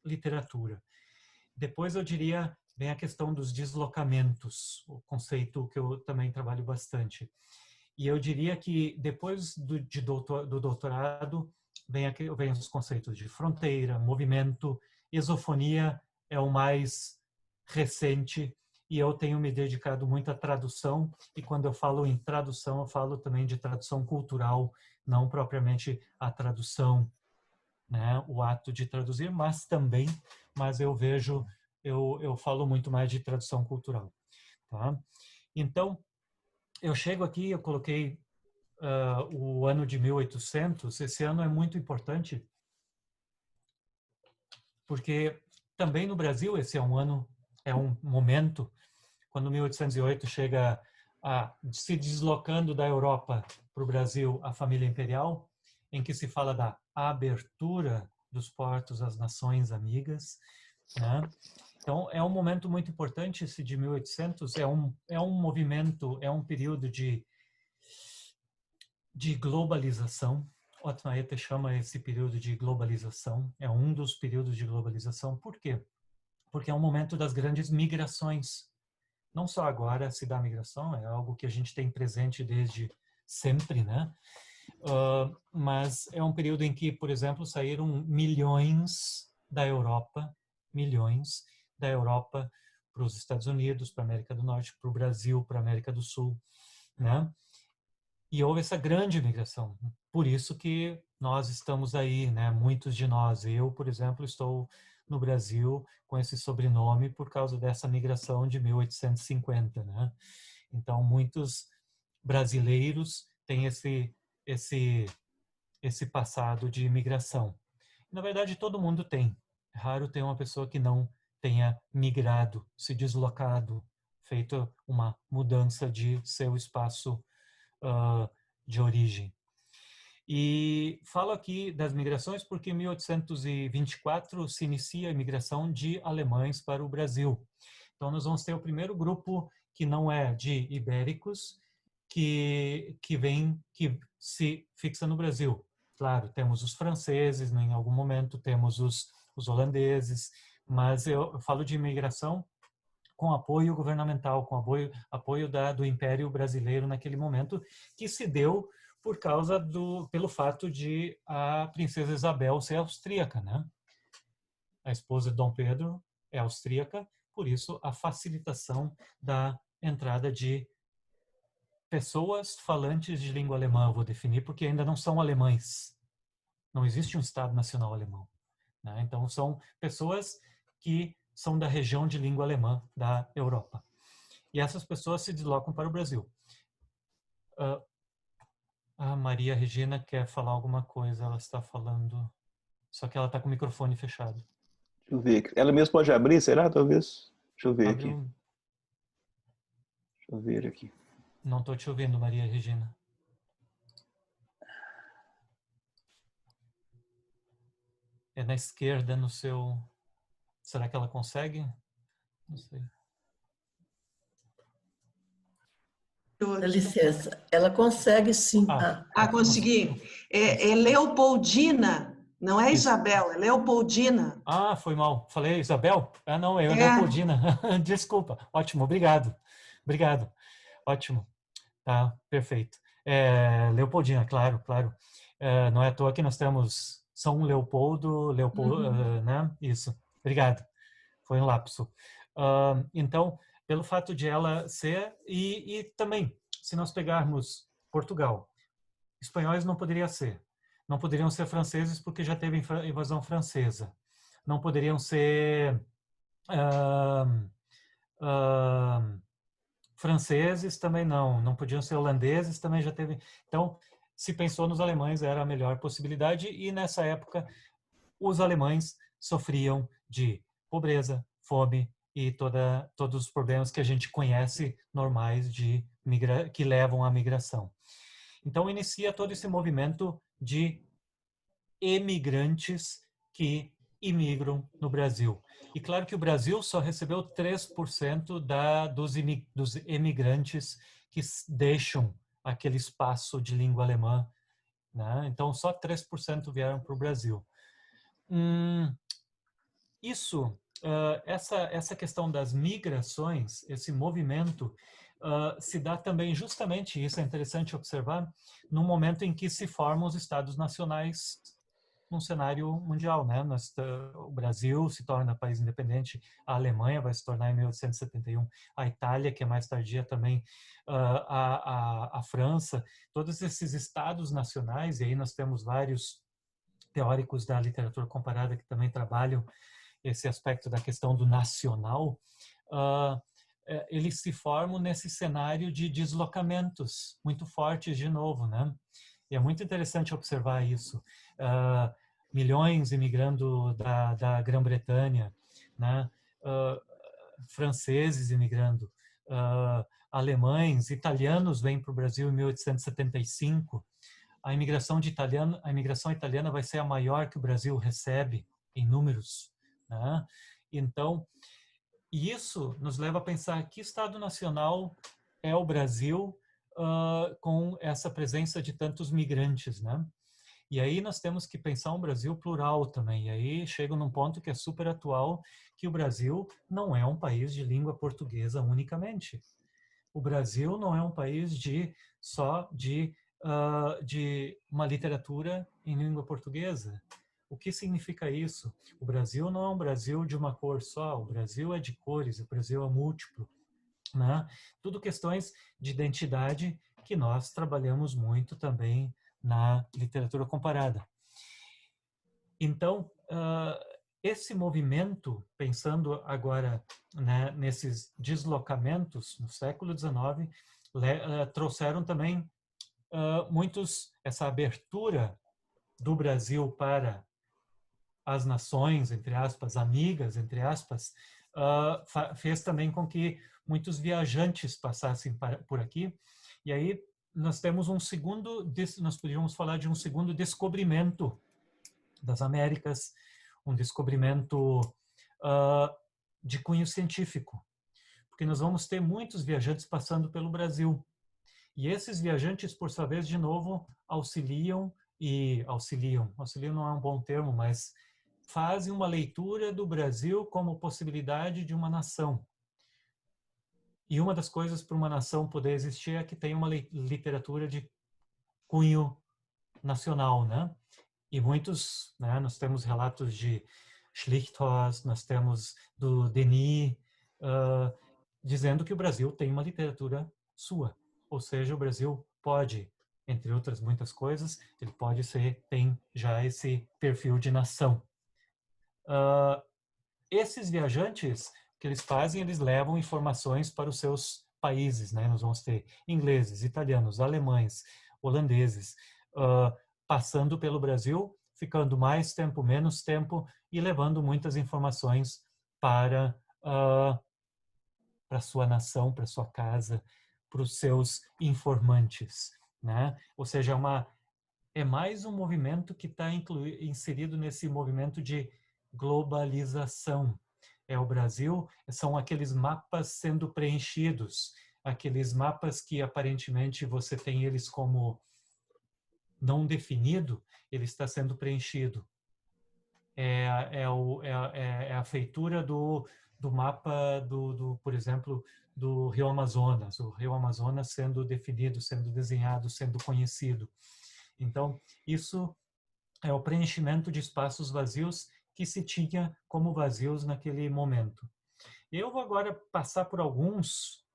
literatura. Depois eu diria bem a questão dos deslocamentos, o conceito que eu também trabalho bastante. E eu diria que depois do doutorado vem os conceitos de fronteira, movimento, exofonia é o mais recente, e eu tenho me dedicado muito à tradução, e quando eu falo em tradução, eu falo também de tradução cultural, não propriamente a tradução, né, o ato de traduzir, mas eu vejo, eu falo muito mais de tradução cultural, tá? Então, eu chego aqui, eu coloquei o ano de 1800, esse ano é muito importante, porque também no Brasil esse é um ano, é um momento, quando 1808 chega se deslocando da Europa para o Brasil a família imperial, em que se fala da abertura dos portos às nações amigas, né? Então, é um momento muito importante esse de 1800, é um movimento, é um período de globalização. Ottmar Hiete chama esse período de globalização, é um dos períodos de globalização. Por quê? Porque é um momento das grandes migrações. Não só agora se dá a migração, é algo que a gente tem presente desde sempre, né? Mas é um período em que, por exemplo, saíram milhões da Europa para os Estados Unidos, para a América do Norte, para o Brasil, para a América do Sul, né? E houve essa grande migração. Por isso que nós estamos aí, né? Muitos de nós. Eu, por exemplo, estou no Brasil com esse sobrenome por causa dessa migração de 1850, né? Então, muitos brasileiros têm esse passado de imigração. Na verdade, todo mundo tem. É raro ter uma pessoa que não tenha migrado, se deslocado, feito uma mudança de seu espaço de origem. E falo aqui das migrações porque em 1824 se inicia a imigração de alemães para o Brasil. Então, nós vamos ter o primeiro grupo que não é de ibéricos, que se fixa no Brasil. Claro, temos os franceses, em algum momento temos os holandeses, mas eu falo de imigração com apoio governamental, com apoio do Império Brasileiro naquele momento, que se deu pelo fato de a princesa Isabel ser austríaca, né? A esposa de Dom Pedro é austríaca, por isso a facilitação da entrada de pessoas falantes de língua alemã, eu vou definir, porque ainda não são alemães. Não existe um Estado Nacional alemão, né? Então, são pessoas que são da região de língua alemã da Europa. E essas pessoas se deslocam para o Brasil. A Maria Regina quer falar alguma coisa, ela está falando, só que ela está com o microfone fechado. Deixa eu ver aqui. Ela mesma pode abrir, será? Talvez. Deixa eu ver aqui. Deixa eu ver aqui. Não estou te ouvindo, Maria Regina. É na esquerda, no seu... Será que ela consegue? Não sei. Dá licença, ela consegue sim. Consegui. É Leopoldina, não é Isabel, é Leopoldina. Foi mal. Falei Isabel? Não, é Leopoldina. Desculpa. Ótimo, obrigado. Obrigado. Ótimo. Tá, perfeito. Leopoldina, claro. Não é à toa que nós temos São Leopoldo, né? Isso. Obrigado. Foi um lapso. Então, pelo fato de ela ser, e também, se nós pegarmos Portugal, espanhóis não poderia ser. Não poderiam ser franceses porque já teve invasão francesa. Não poderiam ser franceses também não. Não podiam ser holandeses, também já teve. Então, se pensou nos alemães, era a melhor possibilidade. E nessa época, os alemães sofriam de pobreza, fome e todos os problemas que a gente conhece normais que levam à migração. Então, inicia todo esse movimento de emigrantes que imigram no Brasil. E claro que o Brasil só recebeu 3% dos emigrantes que deixam aquele espaço de língua alemã, né? Então, só 3% vieram para o Brasil. Essa questão das migrações, esse movimento, se dá também justamente, isso é interessante observar, no momento em que se formam os Estados nacionais num cenário mundial, né? O Brasil se torna país independente, a Alemanha vai se tornar em 1871, a Itália, que é mais tardia também, a França, todos esses estados nacionais, e aí nós temos vários teóricos da literatura comparada que também trabalham esse aspecto da questão do nacional, eles se formam nesse cenário de deslocamentos muito fortes de novo, né? E é muito interessante observar isso. Milhões imigrando da Grã-Bretanha, né? Franceses imigrando, alemães, italianos vêm para o Brasil em 1875. A imigração italiana vai ser a maior que o Brasil recebe em números, né? Então, isso nos leva a pensar que Estado nacional é o Brasil com essa presença de tantos migrantes, né? E aí nós temos que pensar um Brasil plural também. E aí chega num ponto que é super atual, que o Brasil não é um país de língua portuguesa unicamente. O Brasil não é um país só de uma literatura em língua portuguesa. O que significa isso? O Brasil não é um Brasil de uma cor só, o Brasil é de cores, o Brasil é múltiplo, né? Tudo questões de identidade que nós trabalhamos muito também na literatura comparada. Então, esse movimento, pensando agora, né, nesses deslocamentos no século XIX, trouxeram também essa abertura do Brasil para as nações, entre aspas, amigas, entre aspas, fez também com que muitos viajantes passassem por aqui. E aí nós temos nós poderíamos falar de um segundo descobrimento das Américas, um descobrimento de cunho científico. porque nós vamos ter muitos viajantes passando pelo Brasil. E esses viajantes, por sua vez, de novo, auxiliam não é um bom termo, mas fazem uma leitura do Brasil como possibilidade de uma nação. E uma das coisas para uma nação poder existir é que tem uma literatura de cunho nacional, né? E muitos, né, nós temos relatos de Schlichthorst, nós temos do Denis, dizendo que o Brasil tem uma literatura sua. Ou seja, o Brasil pode, entre outras muitas coisas, ele pode tem já esse perfil de nação. Esses viajantes, o que eles fazem, eles levam informações para os seus países, né? Nós vamos ter ingleses, italianos, alemães, holandeses, passando pelo Brasil, ficando mais tempo, menos tempo e levando muitas informações para a sua nação, para a sua casa, para os seus informantes, né? Ou seja, é mais um movimento que está inserido nesse movimento de globalização. O Brasil, são aqueles mapas sendo preenchidos, aqueles mapas que aparentemente você tem eles como não definido, ele está sendo preenchido. É a feitura do mapa, por exemplo, do Rio Amazonas, o Rio Amazonas sendo definido, sendo desenhado, sendo conhecido. Então, isso é o preenchimento de espaços vazios que se tinha como vazios naquele momento. Eu vou agora passar por alguns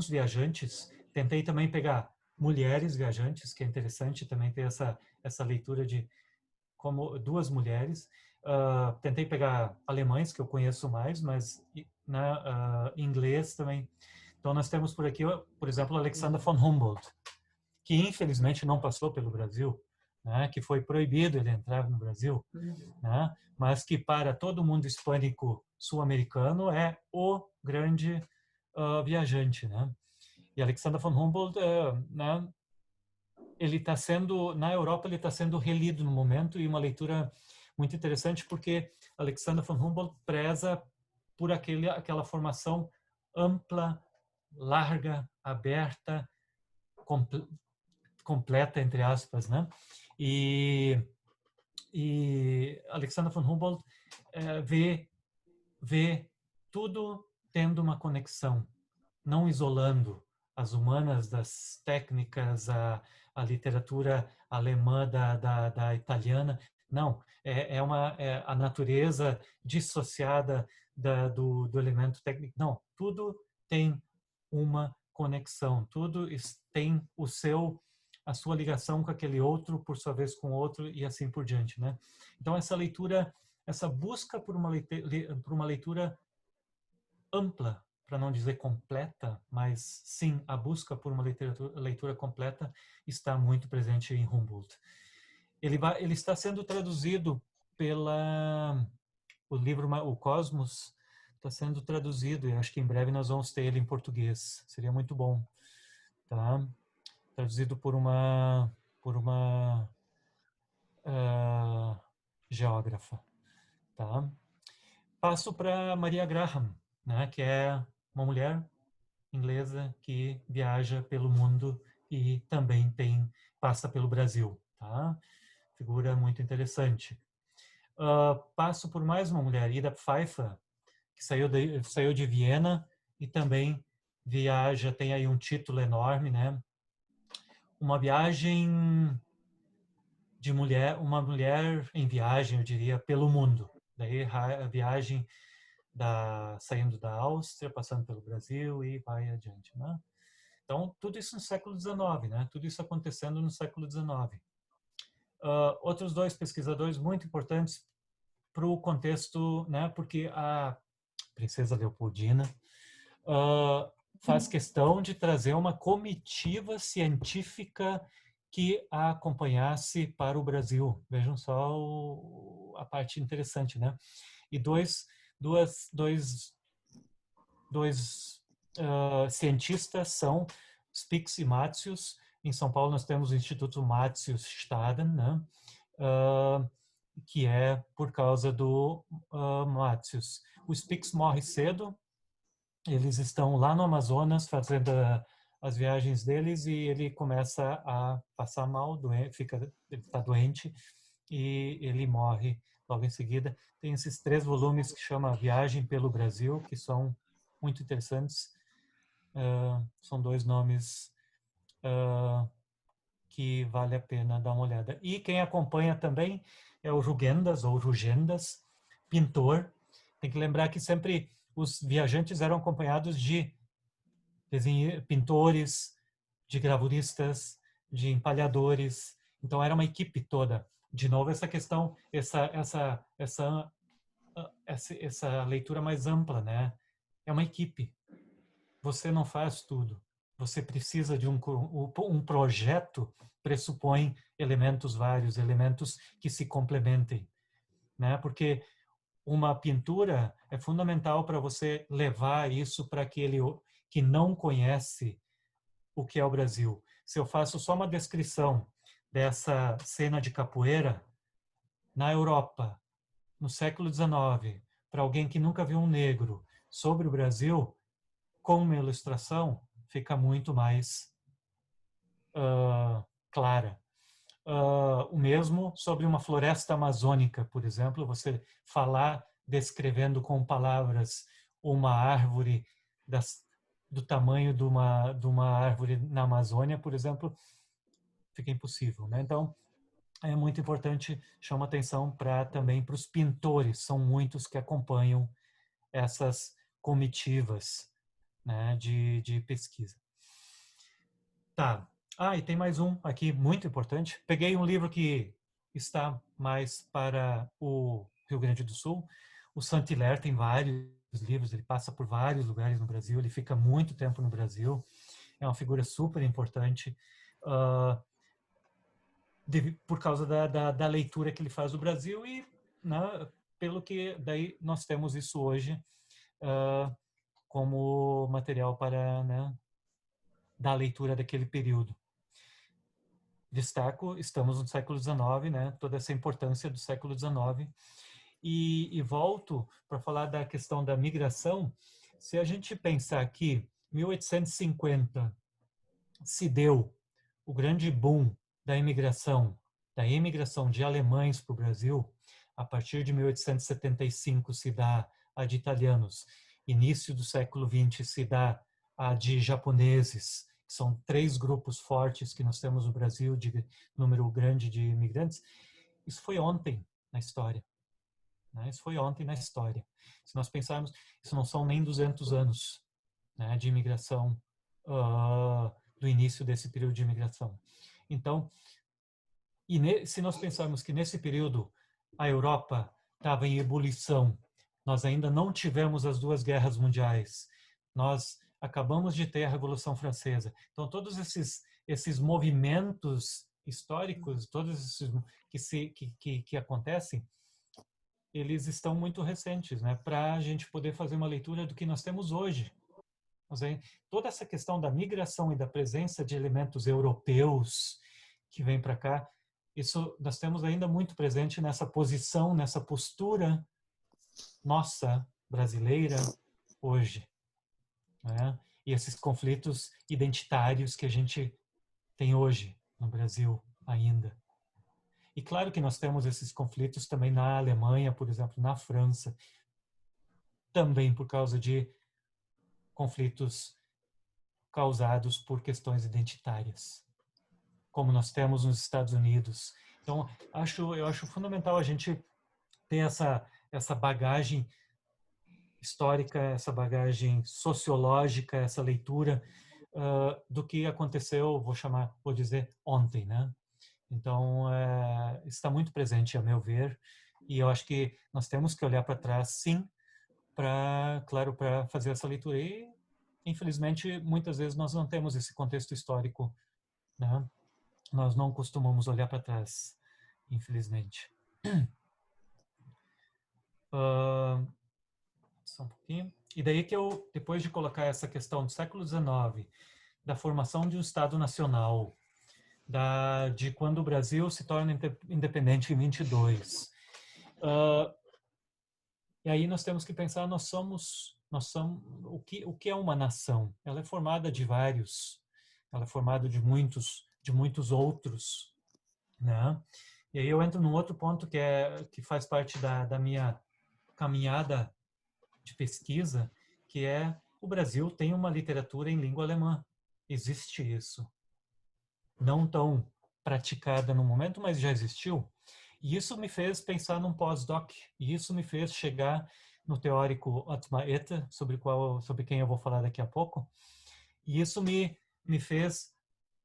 viajantes. Tentei também pegar mulheres viajantes, que é interessante também ter essa leitura de como duas mulheres. Tentei pegar alemães, que eu conheço mais, mas inglês também. Então, nós temos por aqui, por exemplo, Alexander von Humboldt, que infelizmente não passou pelo Brasil, né, que foi proibido ele entrar no Brasil, né, mas que para todo mundo hispânico sul-americano é o grande viajante, né? E Alexander von Humboldt, né, ele está sendo, na Europa, ele está sendo relido no momento, e uma leitura muito interessante, porque Alexander von Humboldt preza por aquela formação ampla, larga, aberta, completa, entre aspas, né? E Alexander von Humboldt vê tudo tendo uma conexão, não isolando as humanas das técnicas, a literatura alemã da italiana. Não, é a natureza dissociada do elemento técnico. Não, tudo tem uma conexão, tudo tem a sua ligação com aquele outro, por sua vez com o outro, e assim por diante, né? Então, essa leitura, essa busca por uma leitura ampla, para não dizer completa, mas sim, a busca por uma leitura completa está muito presente em Humboldt. Ele está sendo traduzido o livro O Cosmos está sendo traduzido, e acho que em breve nós vamos ter ele em português. Seria muito bom, tá? Traduzido por uma geógrafa, tá? Passo para Maria Graham, né, que é uma mulher inglesa que viaja pelo mundo e também passa pelo Brasil, tá? Figura muito interessante. Passo por mais uma mulher, Ida Pfeiffer, que saiu de Viena e também viaja, tem aí um título enorme, né? Uma viagem de uma mulher em viagem, eu diria, pelo mundo. Daí a viagem saindo da Áustria, passando pelo Brasil e vai adiante, né? Então, tudo isso no século XIX, né? Tudo isso acontecendo no século XIX. Outros dois pesquisadores muito importantes para o contexto, né? Porque a princesa Leopoldina faz questão de trazer uma comitiva científica que a acompanhasse para o Brasil. Vejam só a parte interessante, né? E dois cientistas são Spix e Matsius. Em São Paulo nós temos o Instituto Matsius-Staden, né? Que é por causa do Matsius. O Spix morre cedo, eles estão lá no Amazonas fazendo as viagens deles e ele começa a passar mal, ele está doente e ele morre logo em seguida. Tem esses 3 volumes que chama Viagem pelo Brasil, que são muito interessantes. São 2 nomes que vale a pena dar uma olhada. E quem acompanha também é o Rugendas, ou Rugendas, pintor. Tem que lembrar que sempre os viajantes eram acompanhados de pintores, de gravuristas, de empalhadores. Então era uma equipe toda. De novo essa questão, essa leitura mais ampla, né? É uma equipe. Você não faz tudo. Você precisa de um projeto, pressupõe elementos vários, elementos que se complementem, né? Porque uma pintura é fundamental para você levar isso para aquele que não conhece o que é o Brasil. Se eu faço só uma descrição dessa cena de capoeira na Europa, no século XIX, para alguém que nunca viu um negro sobre o Brasil, com uma ilustração, fica muito mais clara. O mesmo sobre uma floresta amazônica, por exemplo, você falar descrevendo com palavras uma árvore do tamanho de uma árvore na Amazônia, por exemplo, fica impossível, né? Então, é muito importante, chama atenção também para os pintores, são muitos que acompanham essas comitivas, né, de pesquisa. Tá. E tem mais um aqui muito importante. Peguei um livro que está mais para o Rio Grande do Sul. O Saint-Hilaire tem vários livros, ele passa por vários lugares no Brasil, ele fica muito tempo no Brasil. É uma figura super importante por causa da leitura que ele faz do Brasil e, né, pelo que daí nós temos isso hoje como material para, né, da leitura daquele período. Destaco, estamos no século XIX, né, toda essa importância do século XIX. E volto para falar da questão da migração. Se a gente pensar que 1850 se deu o grande boom da imigração de alemães para o Brasil, a partir de 1875 se dá a de italianos, início do século XX se dá a de japoneses, que são 3 grupos fortes que nós temos no Brasil, de número grande de imigrantes. Isso foi ontem na história. Né? Isso foi ontem na história. Se nós pensarmos, isso não são nem 200 anos, né, de imigração, do início desse período de imigração. Então, se nós pensarmos que nesse período a Europa estava em ebulição, nós ainda não tivemos as 2 guerras mundiais, nós acabamos de ter a Revolução Francesa. Então, todos esses movimentos históricos, todos esses que acontecem, eles estão muito recentes, né? Para a gente poder fazer uma leitura do que nós temos hoje. Toda essa questão da migração e da presença de elementos europeus que vêm para cá, isso nós temos ainda muito presente nessa posição, nessa postura nossa, brasileira, hoje. Né? E esses conflitos identitários que a gente tem hoje no Brasil ainda. E claro que nós temos esses conflitos também na Alemanha, por exemplo, na França, também por causa de conflitos causados por questões identitárias, como nós temos nos Estados Unidos. Então, eu acho fundamental a gente ter essa bagagem histórica, essa bagagem sociológica, essa leitura do que aconteceu, vou dizer, ontem, né? Então, está muito presente, a meu ver, e eu acho que nós temos que olhar para trás, sim, para fazer essa leitura. E, infelizmente, muitas vezes nós não temos esse contexto histórico, né? Nós não costumamos olhar para trás, infelizmente. Só um pouquinho. E daí que eu, depois de colocar essa questão do século XIX, da formação de um Estado Nacional, de quando o Brasil se torna independente em 22. E aí nós temos que pensar, nós somos nós somos, o que é uma nação? Ela é formada de vários, ela é formada de muitos outros, né? E aí eu entro num outro ponto que faz parte da minha caminhada de pesquisa, que é o Brasil tem uma literatura em língua alemã. Existe isso. Não tão praticada no momento, mas já existiu. E isso me fez pensar num pós-doc. E isso me fez chegar no teórico Ottmar Ette, sobre quem eu vou falar daqui a pouco. E isso me fez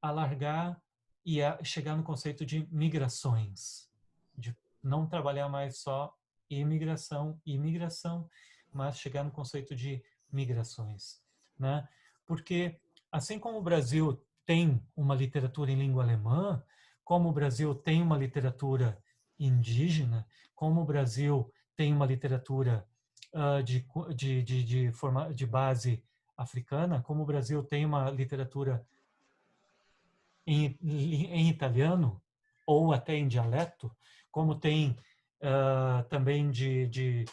alargar e chegar no conceito de migrações. De não trabalhar mais só imigração, mas chegar no conceito de migrações, né? Porque assim como o Brasil tem uma literatura em língua alemã, como o Brasil tem uma literatura indígena, como o Brasil tem uma literatura de base africana, como o Brasil tem uma literatura em italiano ou até em dialeto, como tem também de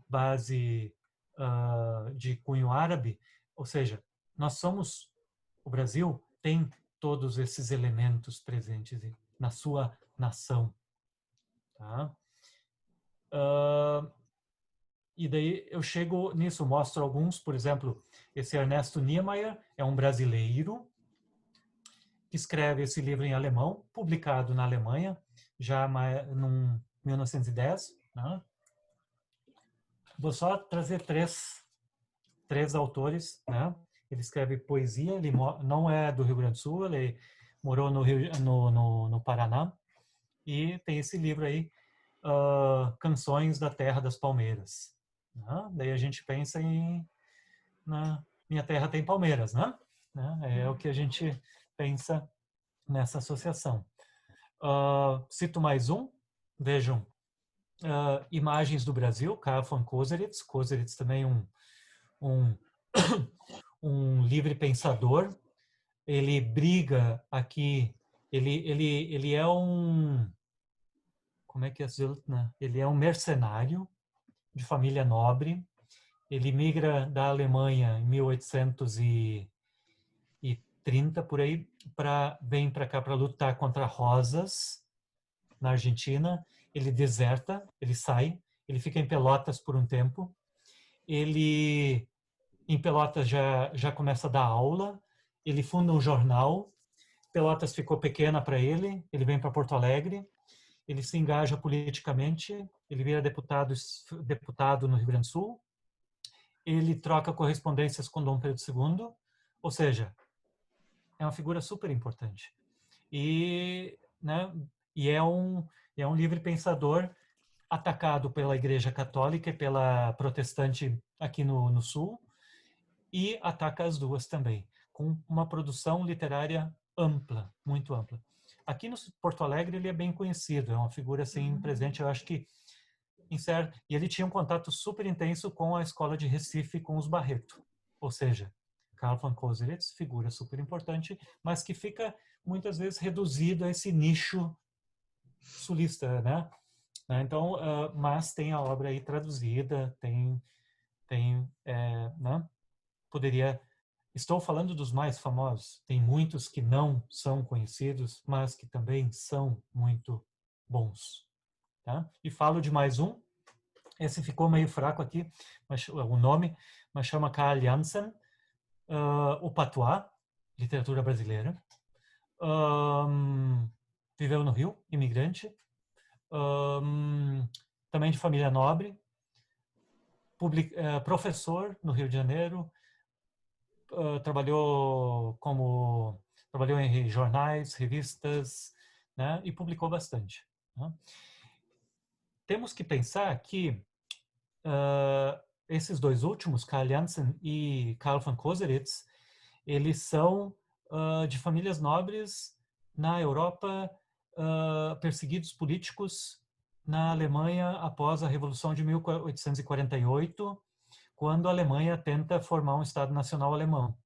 base de cunho árabe, ou seja, o Brasil tem todos esses elementos presentes na sua nação. Tá? E daí eu chego nisso, mostro alguns, por exemplo, esse Ernesto Niemeyer é um brasileiro que escreve esse livro em alemão, publicado na Alemanha, já em 1910. Né? Vou só trazer três autores. Né? Ele escreve poesia, ele não é do Rio Grande do Sul, ele morou no Paraná, e tem esse livro aí, Canções da Terra das Palmeiras. Né? Daí a gente pensa na Minha Terra Tem Palmeiras, né? É o que a gente pensa nessa associação. Cito mais um, vejam, Imagens do Brasil, Karl von Koselitz. Koselitz também um livre pensador. Ele briga aqui, ele é como é que é? Ele é um mercenário de família nobre. Ele migra da Alemanha em 1830 por aí, vem para cá para lutar contra Rosas na Argentina. Ele deserta, ele sai, ele fica em Pelotas por um tempo. Ele em Pelotas já começa a dar aula. Ele funda um jornal. Pelotas ficou pequena para ele. Ele vem para Porto Alegre. Ele se engaja politicamente. Ele vira deputado no Rio Grande do Sul. Ele troca correspondências com Dom Pedro II. Ou seja, é uma figura super importante. E é um livre pensador atacado pela Igreja Católica e pela protestante aqui no Sul, e ataca as duas também, com uma produção literária ampla, muito ampla. Aqui no Porto Alegre ele é bem conhecido, é uma figura assim presente, eu acho que e ele tinha um contato super intenso com a escola de Recife, com os Barreto, ou seja, Karl von Koselitz, figura super importante, mas que fica muitas vezes reduzido a esse nicho sulista, né? Então, mas tem a obra aí traduzida, né? Estou falando dos mais famosos, tem muitos que não são conhecidos, mas que também são muito bons. Tá? E falo de mais um, esse ficou meio fraco aqui, o nome, mas chama Carl Jansen, o Patuá, literatura brasileira. Viveu no Rio, imigrante, também de família nobre, professor no Rio de Janeiro, trabalhou em jornais, revistas, né, e publicou bastante. Né? Temos que pensar que esses dois últimos, Carl Jansen e Karl von Koselitz, eles são de famílias nobres na Europa, perseguidos políticos na Alemanha após a Revolução de 1848, quando a Alemanha tenta formar um Estado Nacional alemão.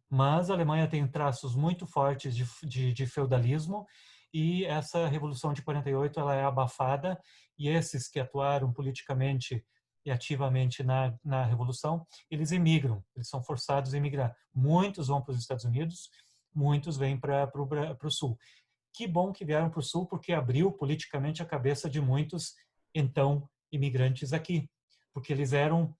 Mas a Alemanha tem traços muito fortes de feudalismo, e essa Revolução de 48 ela é abafada, e esses que atuaram politicamente, e ativamente na Revolução, eles emigram, eles são forçados a emigrar. Muitos vão para os Estados Unidos, muitos vêm para o Sul. Que bom que vieram para o Sul, porque abriu politicamente a cabeça de muitos, então, imigrantes aqui. Porque eles eram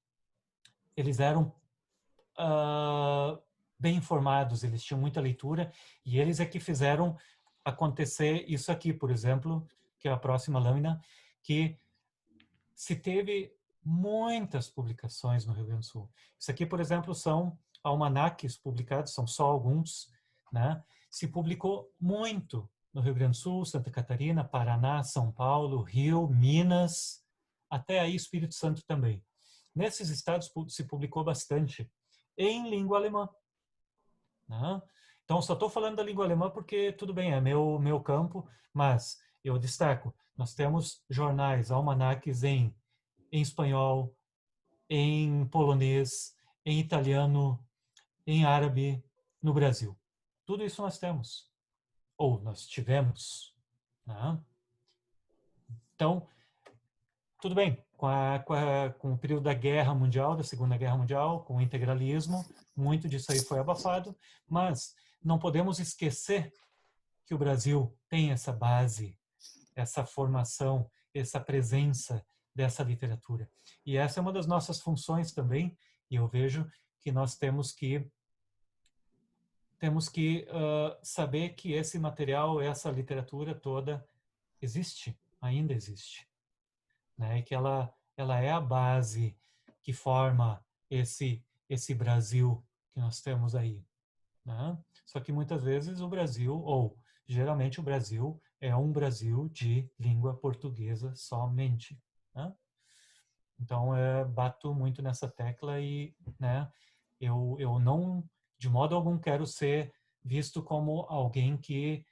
bem informados, eles tinham muita leitura, e eles é que fizeram acontecer isso aqui, por exemplo, que é a próxima lâmina, que se teve muitas publicações no Rio Grande do Sul. Isso aqui, por exemplo, são almanaques publicados, são só alguns, né? Se publicou muito no Rio Grande do Sul, Santa Catarina, Paraná, São Paulo, Rio, Minas, até aí Espírito Santo também. Nesses estados se publicou bastante em língua alemã, né? Então, só estou falando da língua alemã porque, tudo bem, é meu campo, mas eu destaco, nós temos jornais, almanaques em espanhol, em polonês, em italiano, em árabe, no Brasil. Tudo isso nós temos, ou nós tivemos, né? Então, tudo bem, com o período da Guerra Mundial, da Segunda Guerra Mundial, com o integralismo, muito disso aí foi abafado, mas não podemos esquecer que o Brasil tem essa base, essa formação, essa presença dessa literatura. E essa é uma das nossas funções também, e eu vejo que nós temos que saber que esse material, essa literatura toda existe, ainda existe, né? E que ela é a base que forma esse Brasil que nós temos aí, né? Só que muitas vezes o Brasil, ou geralmente o Brasil, é um Brasil de língua portuguesa somente, né? Então, bato muito nessa tecla e, né, eu não, de modo algum, quero ser visto como alguém que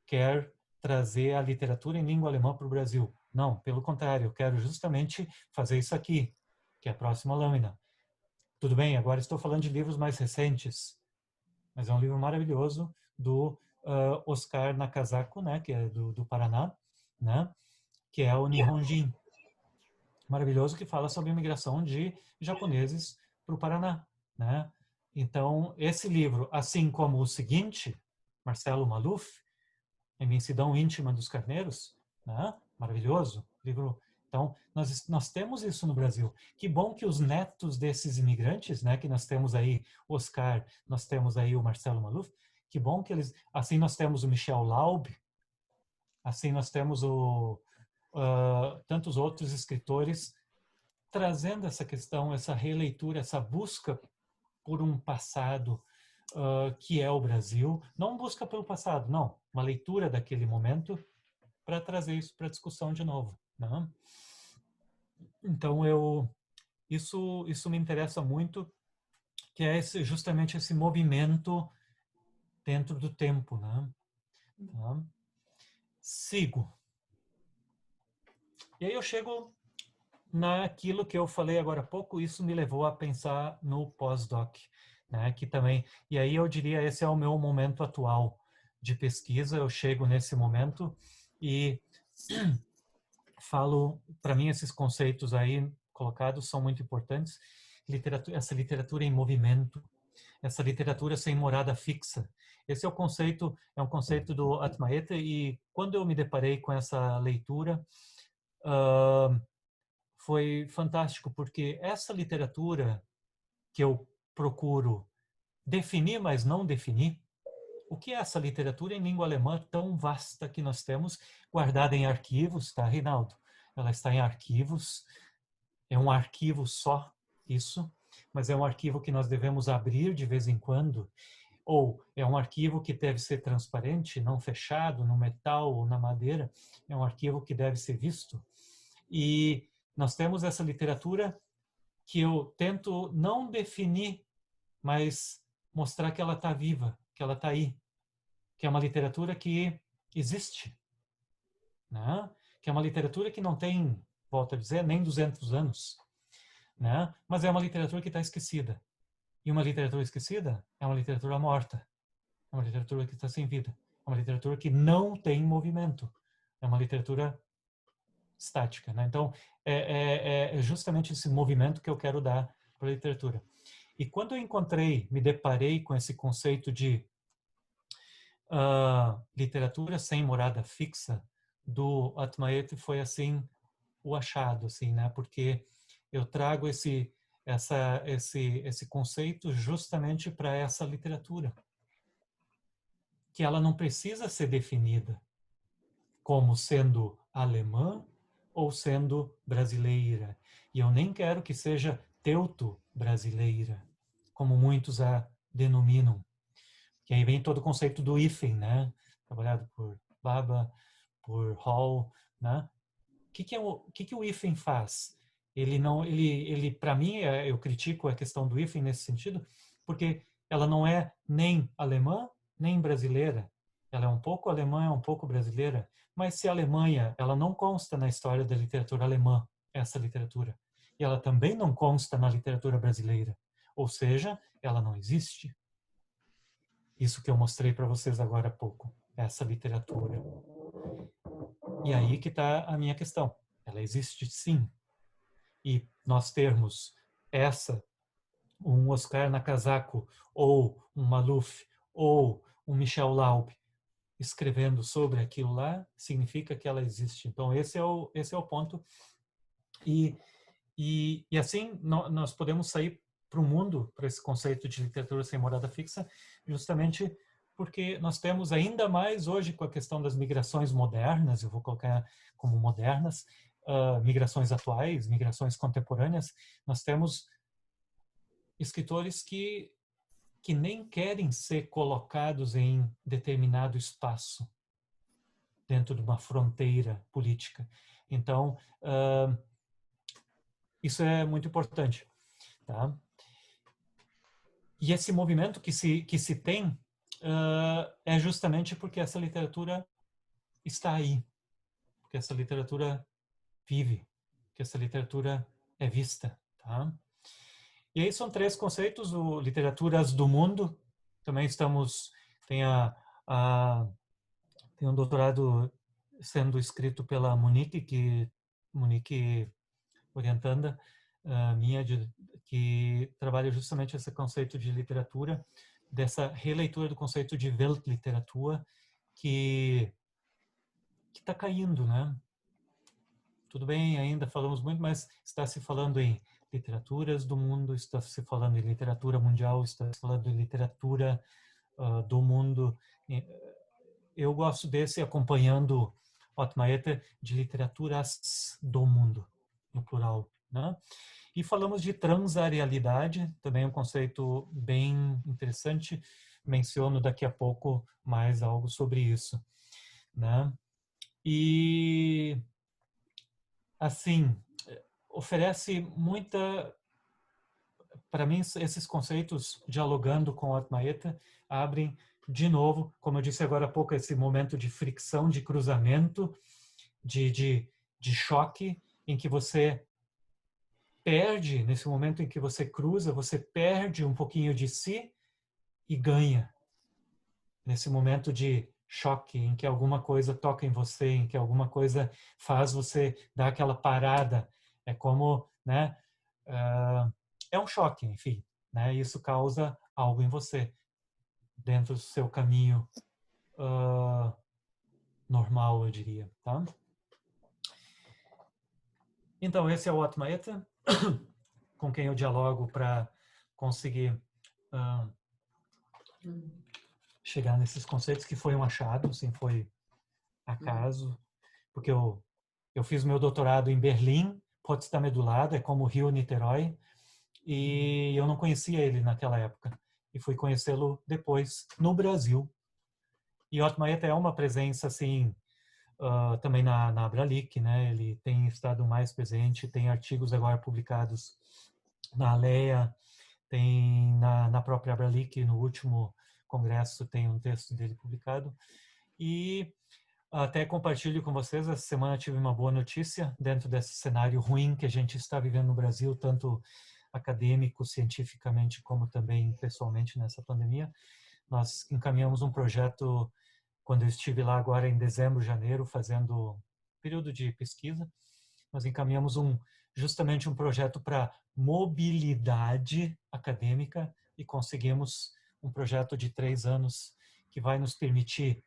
quer trazer a literatura em língua alemã para o Brasil. Não, pelo contrário, eu quero justamente fazer isso aqui, que é a próxima lâmina. Tudo bem, agora estou falando de livros mais recentes, mas é um livro maravilhoso do Oscar Nakazako, né, que é do Paraná, né, que é o Nihonjin. Maravilhoso, que fala sobre a imigração de japoneses para o Paraná, né? Então, esse livro, assim como o seguinte, Marcelo Maluf, A Imensidão Íntima dos Carneiros, né? Maravilhoso, livro. Então, nós temos isso no Brasil. Que bom que os netos desses imigrantes, né, que nós temos aí Oscar, nós temos aí o Marcelo Maluf, que bom que eles, assim nós temos o Michel Laub, assim nós temos tantos outros escritores trazendo essa questão, essa releitura, essa busca por um passado que é o Brasil, não busca pelo passado, não, uma leitura daquele momento para trazer isso para a discussão de novo, né? Então isso me interessa muito, que é justamente esse movimento dentro do tempo, né? Tá? Sigo. E aí eu chego naquilo que eu falei agora há pouco, isso me levou a pensar no pós-doc, né? Que também, e aí eu diria, esse é o meu momento atual de pesquisa, eu chego nesse momento e falo, para mim esses conceitos aí colocados são muito importantes, essa literatura em movimento, essa literatura sem morada fixa. Esse é um conceito do Atmaete, e quando eu me deparei com essa leitura, foi fantástico, porque essa literatura que eu procuro definir, mas não definir, o que é essa literatura em língua alemã tão vasta que nós temos, guardada em arquivos, tá, Reinaldo? Ela está em arquivos, é um arquivo só, isso, mas é um arquivo que nós devemos abrir de vez em quando, ou é um arquivo que deve ser transparente, não fechado no metal ou na madeira, é um arquivo que deve ser visto. E nós temos essa literatura que eu tento não definir, mas mostrar que ela está viva, que ela está aí, que é uma literatura que existe, né? Que é uma literatura que não tem, volto a dizer, nem 200 anos, né? Mas é uma literatura que está esquecida. E uma literatura esquecida é uma literatura morta, é uma literatura que está sem vida, é uma literatura que não tem movimento, é uma literatura estática, né? Então, é justamente esse movimento que eu quero dar para a literatura. E quando eu me deparei com esse conceito de literatura sem morada fixa do Atmaete, foi assim o achado, assim, né? Porque eu trago esse conceito justamente para essa literatura, que ela não precisa ser definida como sendo alemã ou sendo brasileira. E eu nem quero que seja teuto-brasileira, como muitos a denominam. Que aí vem todo o conceito do hífen, né? Trabalhado por Baba, por Hall, né? O que o hífen faz? Ele para mim, eu critico a questão do hífen nesse sentido, porque ela não é nem alemã, nem brasileira. Ela é um pouco alemã, é um pouco brasileira. Mas se a Alemanha, ela não consta na história da literatura alemã, essa literatura. E ela também não consta na literatura brasileira. Ou seja, ela não existe. Isso que eu mostrei para vocês agora há pouco, essa literatura. E aí que está a minha questão. Ela existe sim. E nós termos um Oscar Nakazako, ou um Maluf, ou um Michel Laub escrevendo sobre aquilo lá, significa que ela existe. Então, esse é o ponto. E assim, nós podemos sair para o mundo, para esse conceito de literatura sem morada fixa, justamente porque nós temos ainda mais hoje com a questão das migrações modernas, eu vou colocar como modernas, migrações atuais, migrações contemporâneas, nós temos escritores que nem querem ser colocados em determinado espaço dentro de uma fronteira política. Então, isso é muito importante, tá? E esse movimento que se tem é justamente porque essa literatura está aí, porque essa literatura vive, que essa literatura é vista, tá? E aí são 3 conceitos: o literaturas do mundo. Também tem tem um doutorado sendo escrito pela Monique orientanda minha, que trabalha justamente esse conceito de literatura, dessa releitura do conceito de Weltliteratur, que está caindo, né? Tudo bem, ainda falamos muito, mas está se falando em literaturas do mundo, está se falando em literatura mundial, está se falando em literatura do mundo. Eu gosto desse, acompanhando Otmaete, de literaturas do mundo, no plural, né? E falamos de transarealidade, também um conceito bem interessante. Menciono daqui a pouco mais algo sobre isso, né? E assim, oferece muita, para mim, esses conceitos, dialogando com o Atmaete, abrem de novo, como eu disse agora há pouco, esse momento de fricção, de cruzamento, de choque, em que você perde, nesse momento em que você cruza, você perde um pouquinho de si e ganha. Nesse momento de choque, em que alguma coisa toca em você, em que alguma coisa faz você dar aquela parada. É como, né, é um choque, enfim, né? Isso causa algo em você, dentro do seu caminho normal, eu diria, tá? Então, esse é o Atmaete, com quem eu dialogo para conseguir chegar nesses conceitos, que foi um achado, assim, foi acaso, porque eu fiz meu doutorado em Berlim, Potsdam do lado, é como Rio-Niterói, e eu não conhecia ele naquela época, e fui conhecê-lo depois, no Brasil. E o Atmaete é uma presença, assim, também na Abralic, né? Ele tem estado mais presente, tem artigos agora publicados na Alea, tem na própria Abralic, no último congresso tem um texto dele publicado. E até compartilho com vocês, essa semana tive uma boa notícia dentro desse cenário ruim que a gente está vivendo no Brasil, tanto acadêmico, cientificamente, como também pessoalmente nessa pandemia. Nós encaminhamos um projeto, quando eu estive lá agora em dezembro, janeiro, fazendo período de pesquisa, nós encaminhamos justamente um projeto para mobilidade acadêmica e conseguimos um projeto de 3 anos que vai nos permitir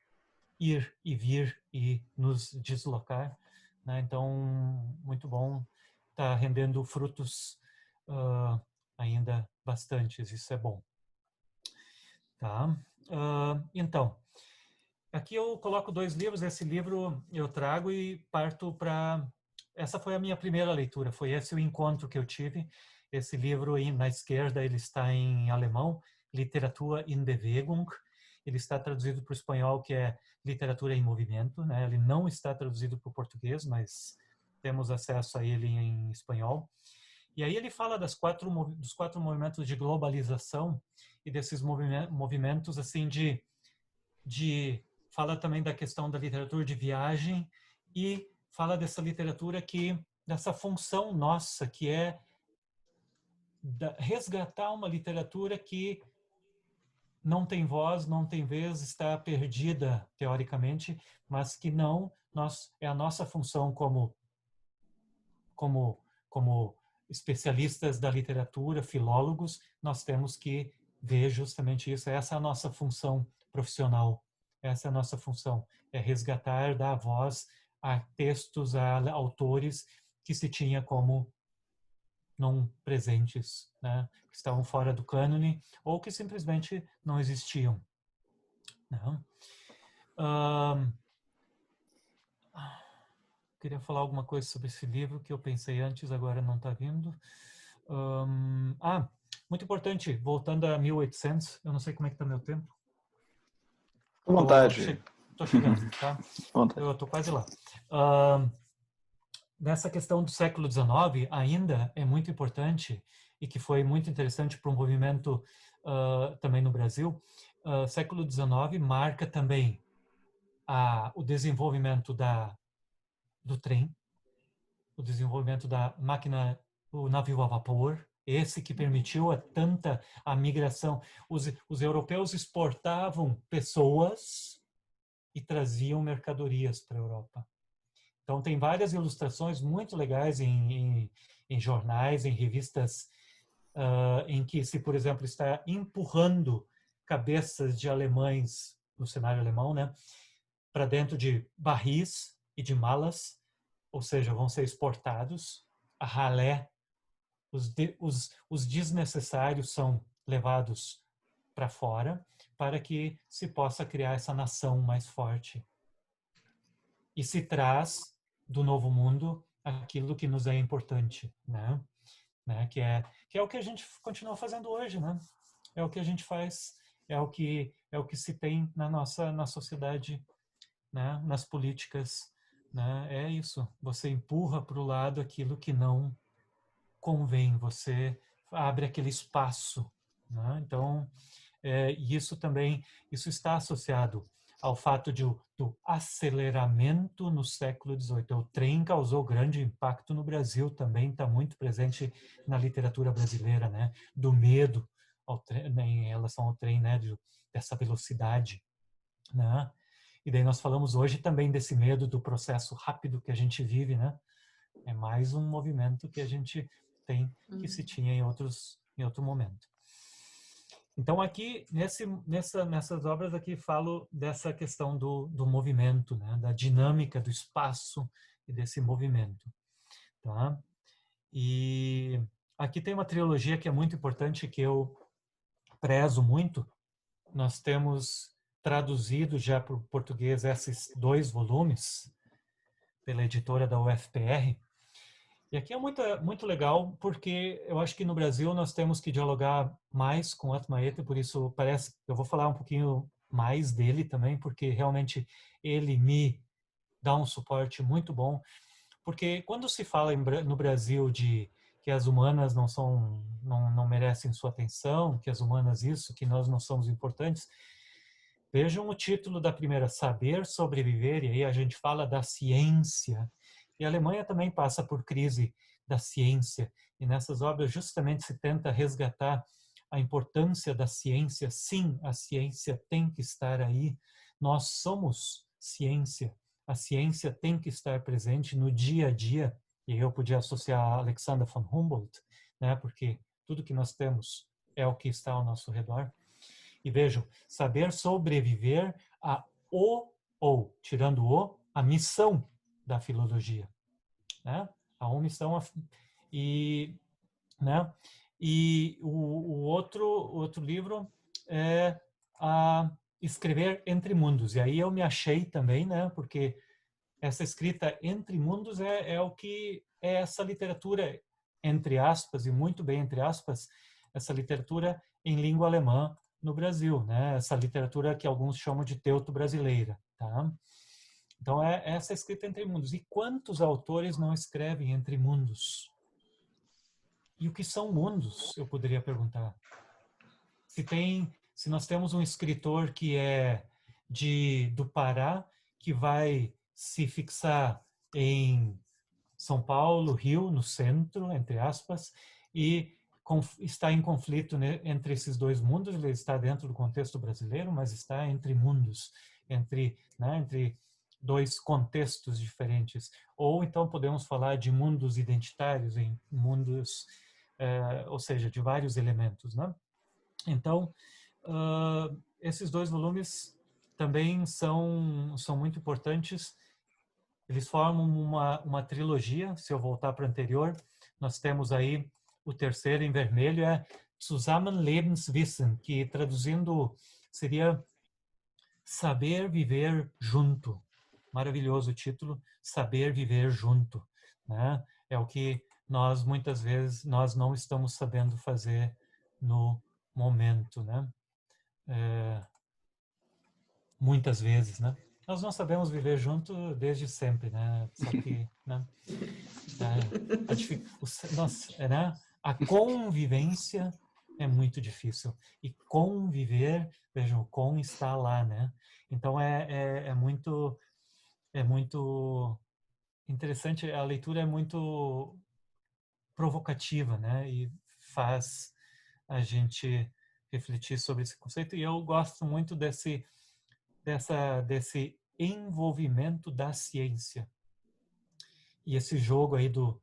ir e vir e nos deslocar, né? Então, muito bom, está rendendo frutos ainda bastantes, isso é bom. Tá? Então, aqui eu coloco 2 livros, esse livro eu trago e parto para... Essa foi a minha primeira leitura, foi esse o encontro que eu tive. Esse livro na esquerda, ele está em alemão, Literatur in Bewegung. Ele está traduzido para o espanhol, que é Literatura em Movimento, né? Ele não está traduzido para o português, mas temos acesso a ele em espanhol. E aí ele fala dos 4 movimentos de globalização e desses movimentos assim fala também da questão da literatura de viagem e fala dessa literatura dessa função nossa, que é resgatar uma literatura que não tem voz, não tem vez, está perdida teoricamente, mas que é a nossa função como especialistas da literatura, filólogos, nós temos que ver justamente isso. Essa é a nossa função profissional. Essa é a nossa função, é resgatar, dar voz a textos, a autores que se tinha como não presentes, né? Que estavam fora do cânone ou que simplesmente não existiam. Não? Queria falar alguma coisa sobre esse livro que eu pensei antes, agora não está vindo. Muito importante, voltando a 1800, eu não sei como é que está meu tempo. Com vontade. Estou chegando, tá? Eu estou quase lá. Nessa questão do século XIX, ainda é muito importante e que foi muito interessante para o movimento também no Brasil. Século XIX marca também o desenvolvimento do trem, o desenvolvimento da máquina, o navio a vapor, esse que permitiu a migração. Os europeus exportavam pessoas e traziam mercadorias para a Europa. Então, tem várias ilustrações muito legais em jornais, em revistas, em que se, por exemplo, está empurrando cabeças de alemães no cenário alemão, né, para dentro de barris e de malas, ou seja, vão ser exportados. A ralé, os desnecessários são levados para fora para que se possa criar essa nação mais forte. E se traz do novo mundo aquilo que nos é importante, né? Que é o que a gente continua fazendo hoje, né? É o que a gente faz, é o que se tem na sociedade, né? Nas políticas, né? É isso. Você empurra para o lado aquilo que não convém. Você abre aquele espaço, né? Então, isso está associado ao fato do aceleramento no século XVIII. O trem causou grande impacto no Brasil, também está muito presente na literatura brasileira, né? Do medo ao trem, né, em relação ao trem, né? Dessa velocidade, né? E daí nós falamos hoje também desse medo do processo rápido que a gente vive, né? É mais um movimento que a gente tem, que se tinha em outro momento. Então, aqui, nessas obras aqui, falo dessa questão do movimento, né? Da dinâmica do espaço e desse movimento. Tá? E aqui tem uma trilogia que é muito importante, que eu prezo muito. Nós temos traduzido já para o português esses 2 volumes, pela editora da UFPR. E aqui é muito legal, porque eu acho que no Brasil nós temos que dialogar mais com o Atmaeta, por isso eu vou falar um pouquinho mais dele também, porque realmente ele me dá um suporte muito bom. Porque quando se fala no Brasil de que as humanas não merecem sua atenção, que as humanas isso, que nós não somos importantes, vejam o título da primeira, Saber Sobreviver, e aí a gente fala da ciência. E a Alemanha também passa por crise da ciência. E nessas obras justamente se tenta resgatar a importância da ciência. Sim, a ciência tem que estar aí. Nós somos ciência. A ciência tem que estar presente no dia a dia E eu podia associar a Alexander von Humboldt, né? Porque tudo que nós temos é o que está ao nosso redor. E vejam, saber sobreviver ou, tirando a missão da filologia, né? A omissão e, né? E o outro livro é a Escrever Entre Mundos. E aí eu me achei também, né? Porque essa escrita entre mundos é o que é essa literatura, entre aspas, e muito bem entre aspas, essa literatura em língua alemã no Brasil, né? Essa literatura que alguns chamam de teuto-brasileira, tá? Então, é essa escrita entre mundos. E quantos autores não escrevem entre mundos? E o que são mundos, eu poderia perguntar. Se nós temos um escritor que é do Pará, que vai se fixar em São Paulo, Rio, no centro, entre aspas, e está em conflito, né, entre esses dois mundos. Ele está dentro do contexto brasileiro, mas está entre mundos, entre dois contextos diferentes. Ou então podemos falar de mundos identitários, em mundos, ou seja, de vários elementos, né? Então, esses dois volumes também são muito importantes. Eles formam uma trilogia. Se eu voltar para o anterior, nós temos aí o terceiro em vermelho, é Zusammenlebenswissen, que traduzindo seria Saber Viver Junto. Maravilhoso o título, Saber Viver Junto, né? É o que nós, muitas vezes, nós não estamos sabendo fazer no momento, né? Muitas vezes, né? Nós não sabemos viver junto desde sempre, né? Só que, né? Né? A convivência é muito difícil. E conviver, vejam, o com está lá, né? Então é muito interessante. A leitura é muito provocativa, né? E faz a gente refletir sobre esse conceito. E eu gosto muito desse envolvimento da ciência. E esse jogo aí do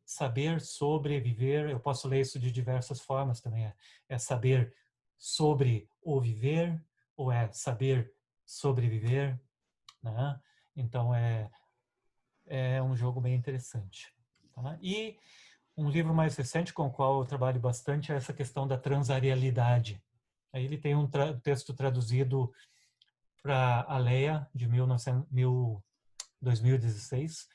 saber sobreviver, eu posso ler isso de diversas formas também. É saber sobre o viver, ou é saber sobreviver, né? Então é um jogo bem interessante. Tá? E um livro mais recente com o qual eu trabalho bastante é essa questão da transarialidade. Aí ele tem um texto traduzido para a Leia, de 2016,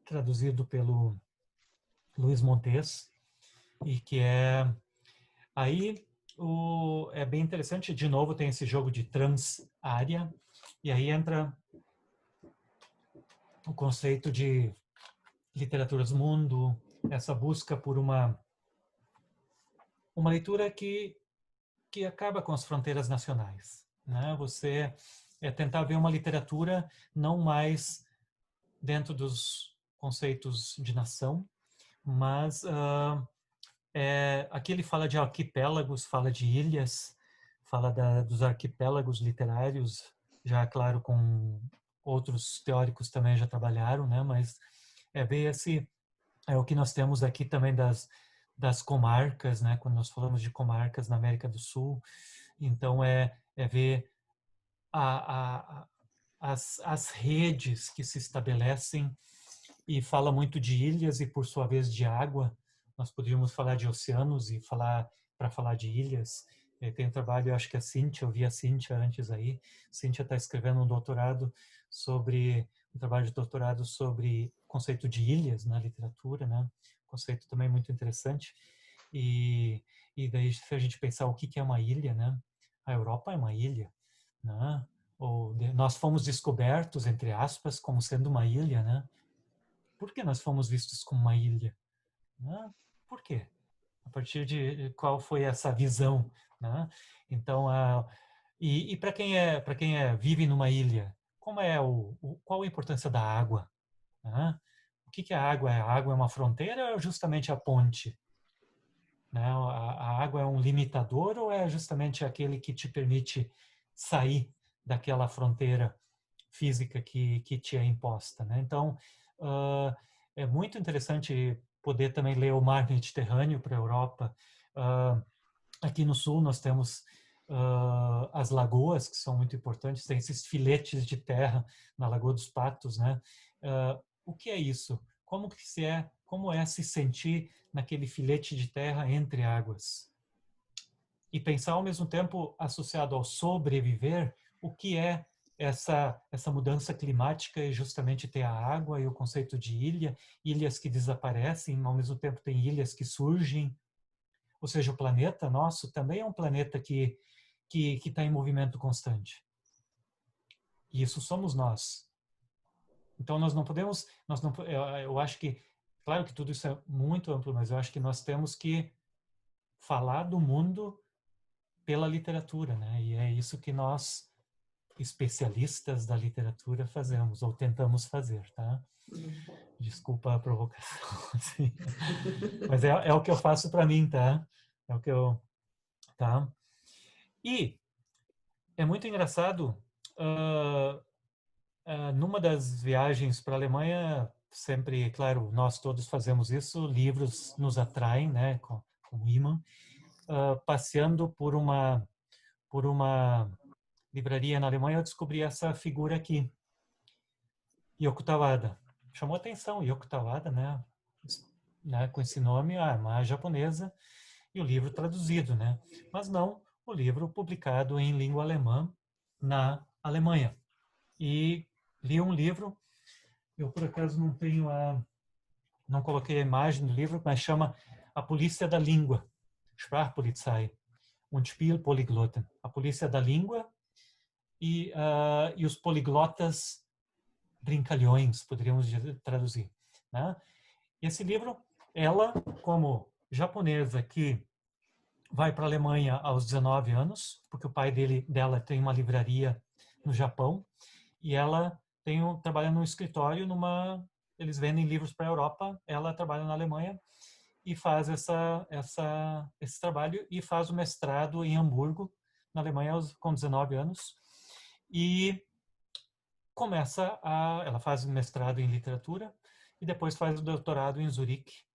traduzido pelo Luiz Montes, e que aí é bem interessante. De novo tem esse jogo de transárea, e aí entra o conceito de literaturas mundo, essa busca por uma leitura que acaba com as fronteiras nacionais, né? Você tentar ver uma literatura não mais dentro dos conceitos de nação, mas aqui ele fala de arquipélagos, fala de ilhas, fala dos arquipélagos literários, já claro com outros teóricos também já trabalharam, né? Mas ver o que nós temos aqui também das comarcas, né? Quando nós falamos de comarcas na América do Sul, então ver as redes que se estabelecem, e fala muito de ilhas e, por sua vez, de água. Nós poderíamos falar de oceanos e para falar de ilhas. Tem um trabalho, eu acho que a Cíntia, eu vi a Cíntia antes aí. Cíntia está escrevendo um trabalho de doutorado sobre o conceito de ilhas na literatura, né? Conceito também muito interessante. E daí, se a gente pensar o que é uma ilha, né? A Europa é uma ilha, né? Nós fomos descobertos, entre aspas, como sendo uma ilha, né? Por que nós fomos vistos como uma ilha? Né? Por quê? A partir de qual foi essa visão? Né? Então, e para quem vive numa ilha, qual a importância da água? Né? O que a água é? A água é uma fronteira ou é justamente a ponte? Né? A água é um limitador ou é justamente aquele que te permite sair daquela fronteira física que te é imposta, né? Então, é muito interessante poder também ler o mar Mediterrâneo para a Europa. Aqui no sul nós temos as lagoas, que são muito importantes, tem esses filetes de terra na Lagoa dos Patos, né? O que é isso? Como é se sentir naquele filete de terra entre águas? E pensar ao mesmo tempo, associado ao sobreviver, o que é essa mudança climática e justamente ter a água e o conceito de ilha, ilhas que desaparecem, ao mesmo tempo tem ilhas que surgem. Ou seja, o planeta nosso também é um planeta que está em movimento constante. E isso somos nós. Então nós não podemos, eu acho que, claro que tudo isso é muito amplo, mas eu acho que nós temos que falar do mundo pela literatura, né? E é isso que nós, especialistas da literatura, fazemos, ou tentamos fazer, tá? Desculpa a provocação, assim. Mas é o que eu faço para mim, tá? É o que eu... Tá? E é muito engraçado, numa das viagens para a Alemanha, sempre, claro, nós todos fazemos isso, livros nos atraem, né, com imã, passeando por uma livraria na Alemanha, eu descobri essa figura aqui, Yoko Tawada. Chamou atenção, Yoko Tawada, né, com esse nome, uma japonesa, e o livro traduzido, né, mas não o livro publicado em língua alemã na Alemanha. E li um livro, eu por acaso não coloquei a imagem do livro, mas chama A Polícia da Língua, Sprachpolizei und Spielpolyglotten, a polícia da língua e os poliglotas brincalhões, poderíamos traduzir, né? E esse livro, ela, como japonesa que vai para a Alemanha aos 19 anos, porque o pai dela tem uma livraria no Japão, e ela trabalha num escritório eles vendem livros para a Europa, ela trabalha na Alemanha e faz esse trabalho e faz o mestrado em Hamburgo, na Alemanha, com 19 anos. E ela faz o mestrado em literatura e depois faz o doutorado em Zurique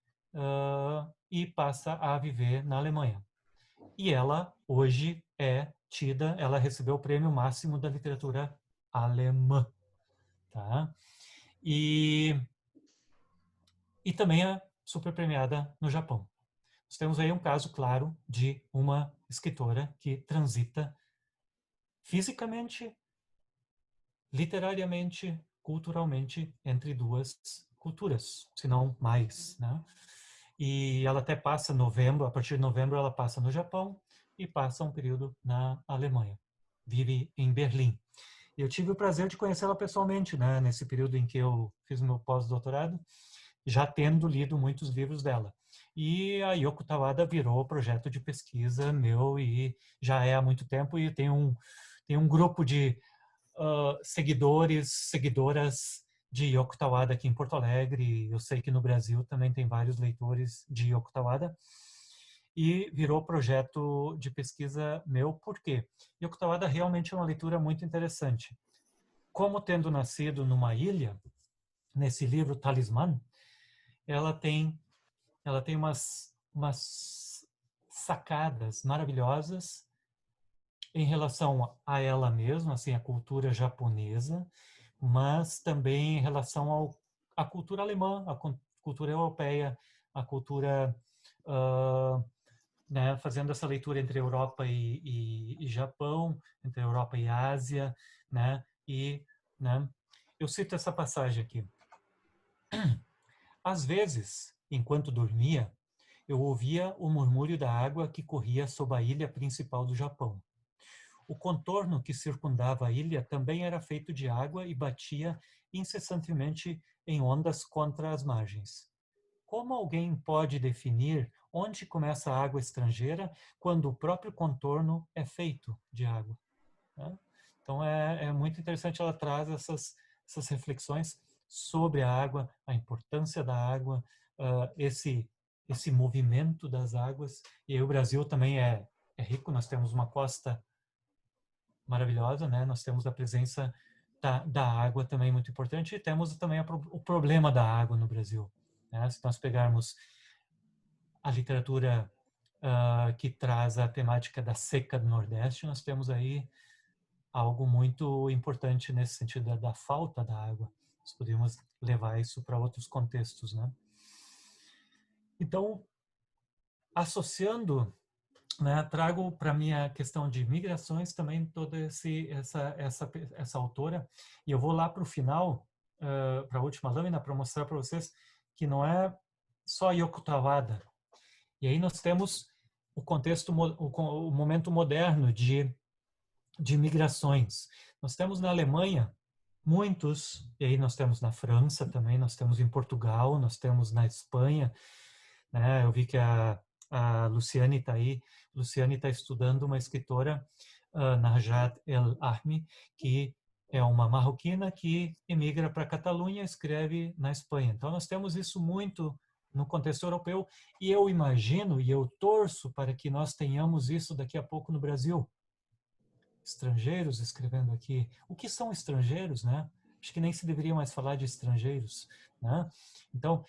e passa a viver na Alemanha. E ela hoje ela recebeu o prêmio máximo da literatura alemã, tá? E também é super premiada no Japão. Nós temos aí um caso claro de uma escritora que transita fisicamente, literariamente, culturalmente entre duas culturas, se não mais, né? E ela até passa a partir de novembro ela passa no Japão e passa um período na Alemanha. Vive em Berlim. E eu tive o prazer de conhecê-la pessoalmente, né, nesse período em que eu fiz o meu pós-doutorado, já tendo lido muitos livros dela. E a Yoko Tawada virou projeto de pesquisa meu e já é há muito tempo e tem um grupo de seguidoras de Yoko Tawada aqui em Porto Alegre. Eu sei que no Brasil também tem vários leitores de Yoko Tawada. E virou projeto de pesquisa meu, por quê? Yoko Tawada realmente é uma leitura muito interessante. Como tendo nascido numa ilha, nesse livro Talismã, ela tem umas sacadas maravilhosas em relação a ela mesma, assim, a cultura japonesa, mas também em relação à cultura alemã, à cultura europeia, à cultura, né, fazendo essa leitura entre Europa e Japão, entre Europa e Ásia, né, né, eu cito essa passagem aqui. Às vezes, enquanto dormia, eu ouvia o murmúrio da água que corria sob a ilha principal do Japão. O contorno que circundava a ilha também era feito de água e batia incessantemente em ondas contra as margens. Como alguém pode definir onde começa a água estrangeira quando o próprio contorno é feito de água? Então é muito interessante, ela traz essas reflexões sobre a água, a importância da água, esse movimento das águas. E aí o Brasil também é rico, nós temos uma costa maravilhosa, né? Nós temos a presença da água também muito importante, e temos também o problema da água no Brasil, né? Se nós pegarmos a literatura que traz a temática da seca do Nordeste, nós temos aí algo muito importante nesse sentido da falta da água. Nós podemos levar isso para outros contextos, né? Então, associando, né, trago para minha questão de migrações também toda essa autora, e eu vou lá para o final, para a última lâmina, para mostrar para vocês que não é só Yoko Tawada. E aí nós temos o contexto, o momento moderno de migrações. Nós temos na Alemanha muitos, e aí nós temos na França também, nós temos em Portugal, nós temos na Espanha, né? Eu vi que a Luciane está aí. Luciane está estudando uma escritora, Najat El Ahmi, que é uma marroquina que emigra para a Catalunha e escreve na Espanha. Então nós temos isso muito no contexto europeu, e eu imagino e eu torço para que nós tenhamos isso daqui a pouco no Brasil. Estrangeiros escrevendo aqui. O que são estrangeiros, né? Acho que nem se deveria mais falar de estrangeiros, né? Então,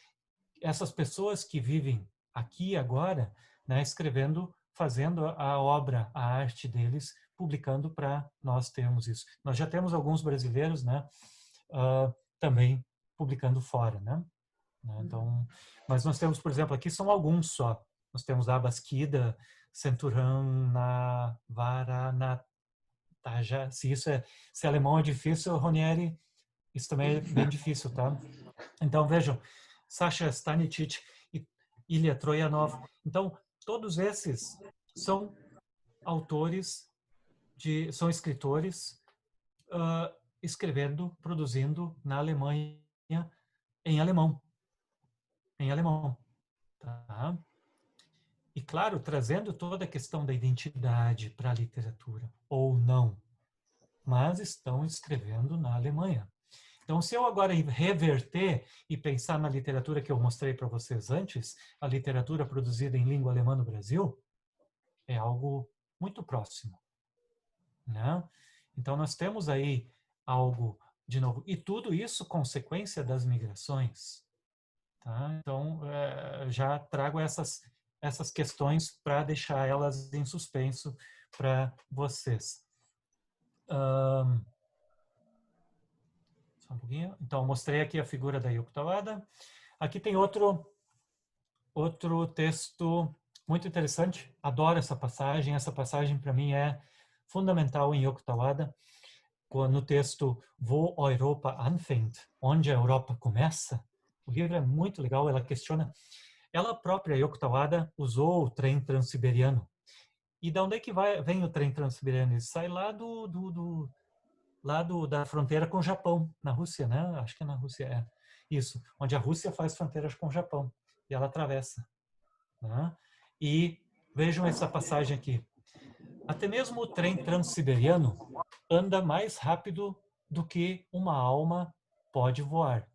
essas pessoas que vivem aqui agora, né, escrevendo, fazendo a obra, a arte deles, publicando para nós termos isso. Nós já temos alguns brasileiros, né, também publicando fora, né? Então, mas nós temos, por exemplo, aqui são alguns só. Nós temos a Basquida, Centurão, na Varanataja. Se alemão é difícil, Ronieri, isso também é bem difícil, tá? Então, vejam, Sasha Stanicic e Ilya Troyanov. Então, todos esses são autores, são escritores escrevendo, produzindo na Alemanha em alemão. Em alemão. Tá? E, claro, trazendo toda a questão da identidade para a literatura, ou não. Mas estão escrevendo na Alemanha. Então, se eu agora reverter e pensar na literatura que eu mostrei para vocês antes, a literatura produzida em língua alemã no Brasil, é algo muito próximo, né? Então, nós temos aí algo, de novo, e tudo isso consequência das migrações, tá? Então, já trago essas questões para deixar elas em suspenso para vocês. Só um pouquinho. Então, eu mostrei aqui a figura da Yoko Tawada. Aqui tem outro texto muito interessante. Adoro essa passagem. Essa passagem, para mim, é fundamental em Yoko Tawada. No texto Wo Europa anfängt, onde a Europa começa. O livro é muito legal. Ela questiona. Ela própria, Yoko Tawada, usou o trem transiberiano. E de onde é que vem o trem transiberiano? Ele sai lá da fronteira com o Japão, na Rússia, né? Acho que é na Rússia, isso. Onde a Rússia faz fronteiras com o Japão. E ela atravessa. Né? E vejam essa passagem aqui. Até mesmo o trem transiberiano anda mais rápido do que uma alma pode voar.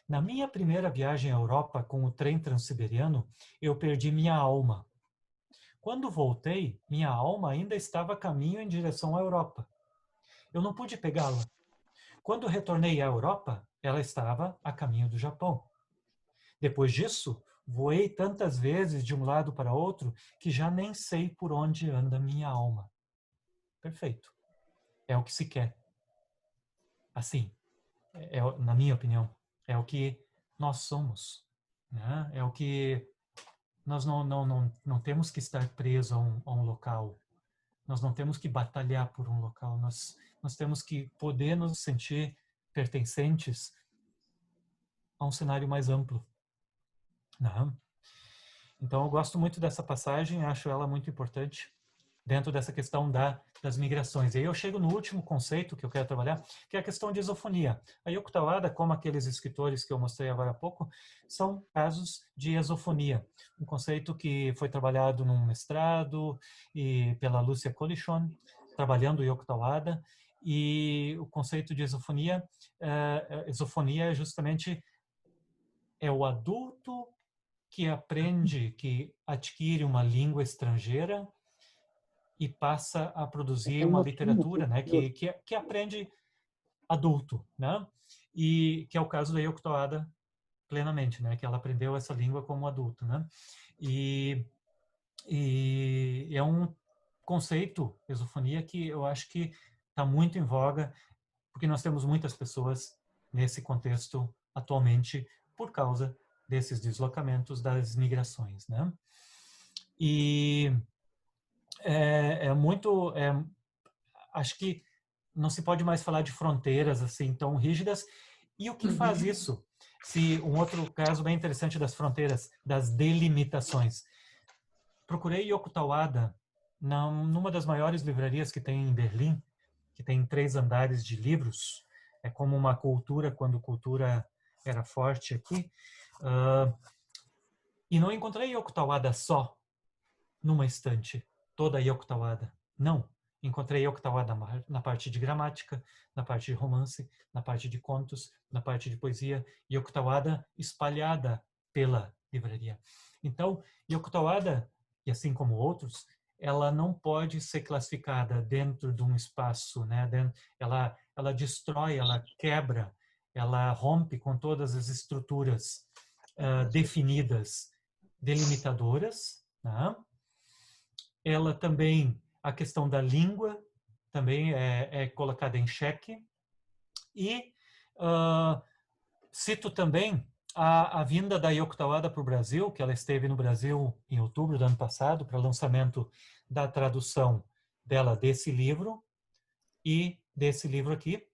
Na minha primeira viagem à Europa com o trem transiberiano, eu perdi minha alma. Quando voltei, minha alma ainda estava a caminho em direção à Europa. Eu não pude pegá-la. Quando retornei à Europa, ela estava a caminho do Japão. Depois disso, voei tantas vezes de um lado para outro que já nem sei por onde anda minha alma. Perfeito. É o que se quer. Assim, na minha opinião, é o que nós somos. Né? É o que nós não temos que estar presos a um local. Nós não temos que batalhar por um local. Nós temos que poder nos sentir pertencentes a um cenário mais amplo. Não? Então, eu gosto muito dessa passagem, acho ela muito importante dentro dessa questão das migrações. E aí eu chego no último conceito que eu quero trabalhar, que é a questão de esofonia. A Yoko Tawada, como aqueles escritores que eu mostrei agora há pouco, são casos de esofonia. Um conceito que foi trabalhado num mestrado e pela Lúcia Colichon, trabalhando Yoko Tawada. E o conceito de esofonia é justamente o adulto que aprende, que adquire uma língua estrangeira e passa a produzir uma literatura, né, que aprende adulto, né? E que é o caso da Yoko Tawada plenamente, né? Que ela aprendeu essa língua como adulto, né? E é um conceito, esofonia, que eu acho que está muito em voga, porque nós temos muitas pessoas nesse contexto atualmente por causa desses deslocamentos, das migrações, né? E acho que não se pode mais falar de fronteiras assim tão rígidas. E o que faz isso? Se um outro caso bem interessante das fronteiras, das delimitações. Procurei Yoko Tawada numa das maiores livrarias que tem em Berlim, que tem 3 andares de livros. É como uma cultura, quando cultura era forte aqui. E não encontrei Yoko Tawada só numa estante, toda Yoko Tawada. Não. Encontrei Yoko Tawada na parte de gramática, na parte de romance, na parte de contos, na parte de poesia. Yoko Tawada espalhada pela livraria. Então, Yoko Tawada, e assim como outros, ela não pode ser classificada dentro de um espaço, né? Ela destrói, ela quebra, ela rompe com todas as estruturas definidas, delimitadoras, né? Ela também, a questão da língua também é colocada em xeque. E cito também a vinda da Yoko Tawada para o Brasil, que ela esteve no Brasil em outubro do ano passado, para o lançamento da tradução dela desse livro e desse livro aqui.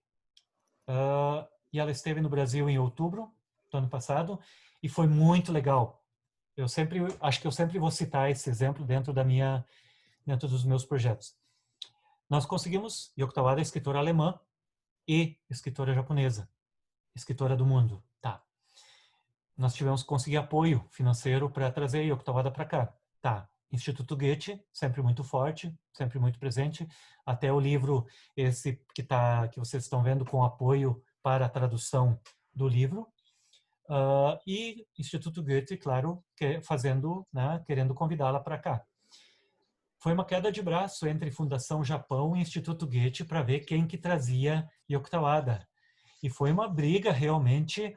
E ela esteve no Brasil em outubro do ano passado e foi muito legal. Acho que eu sempre vou citar esse exemplo dentro dos meus projetos. Nós conseguimos, Yoko Tawada é escritora alemã e escritora japonesa, escritora do mundo. Tá. Nós tivemos que conseguir apoio financeiro para trazer Yoko Tawada para cá. Tá. Instituto Goethe, sempre muito forte, sempre muito presente. Até o livro esse que vocês estão vendo com apoio para a tradução do livro. E Instituto Goethe, claro, fazendo, né, querendo convidá-la para cá. Foi uma queda de braço entre Fundação Japão e Instituto Goethe para ver quem que trazia Yoko Tawada. E foi uma briga realmente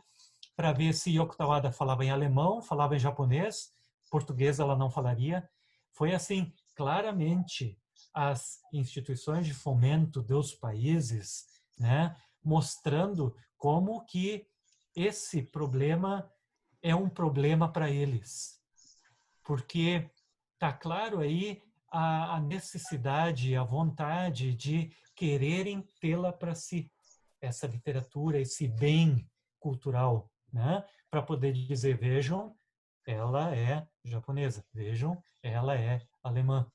para ver se Yoko Tawada falava em alemão, falava em japonês, português ela não falaria. Foi assim, claramente as instituições de fomento dos países, né, mostrando como que esse problema é um problema para eles. Porque está claro aí a necessidade, a vontade de quererem tê-la para si, essa literatura, esse bem cultural, né? Para poder dizer, vejam, ela é japonesa, vejam, ela é alemã.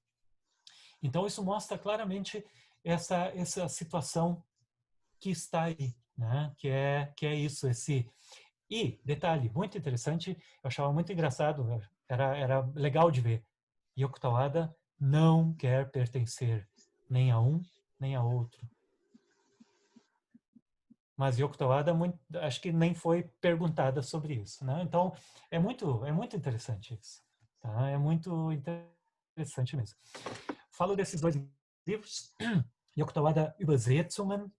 Então, isso mostra claramente essa situação que está aí, né? Que é isso, E, detalhe, muito interessante, eu achava muito engraçado, era legal de ver. Yoko Tawada não quer pertencer nem a um, nem a outro. Mas Yoko Tawada, acho que nem foi perguntada sobre isso, né? Então, é muito interessante isso. Tá? É muito interessante mesmo. Falo desses 2 livros, Yoko Tawada Übersetzungen,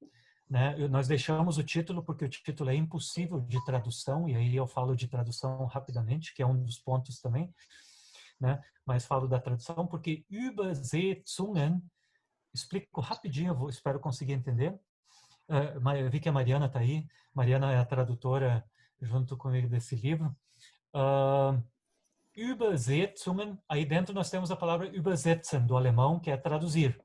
né? Nós deixamos o título porque o título é impossível de tradução, e aí eu falo de tradução rapidamente, que é um dos pontos também, né? Mas falo da tradução porque Übersetzungen, explico rapidinho, espero conseguir entender. Eu vi que a Mariana está aí. Mariana é a tradutora junto comigo desse livro. Übersetzungen, aí dentro nós temos a palavra übersetzen, do alemão, que é traduzir.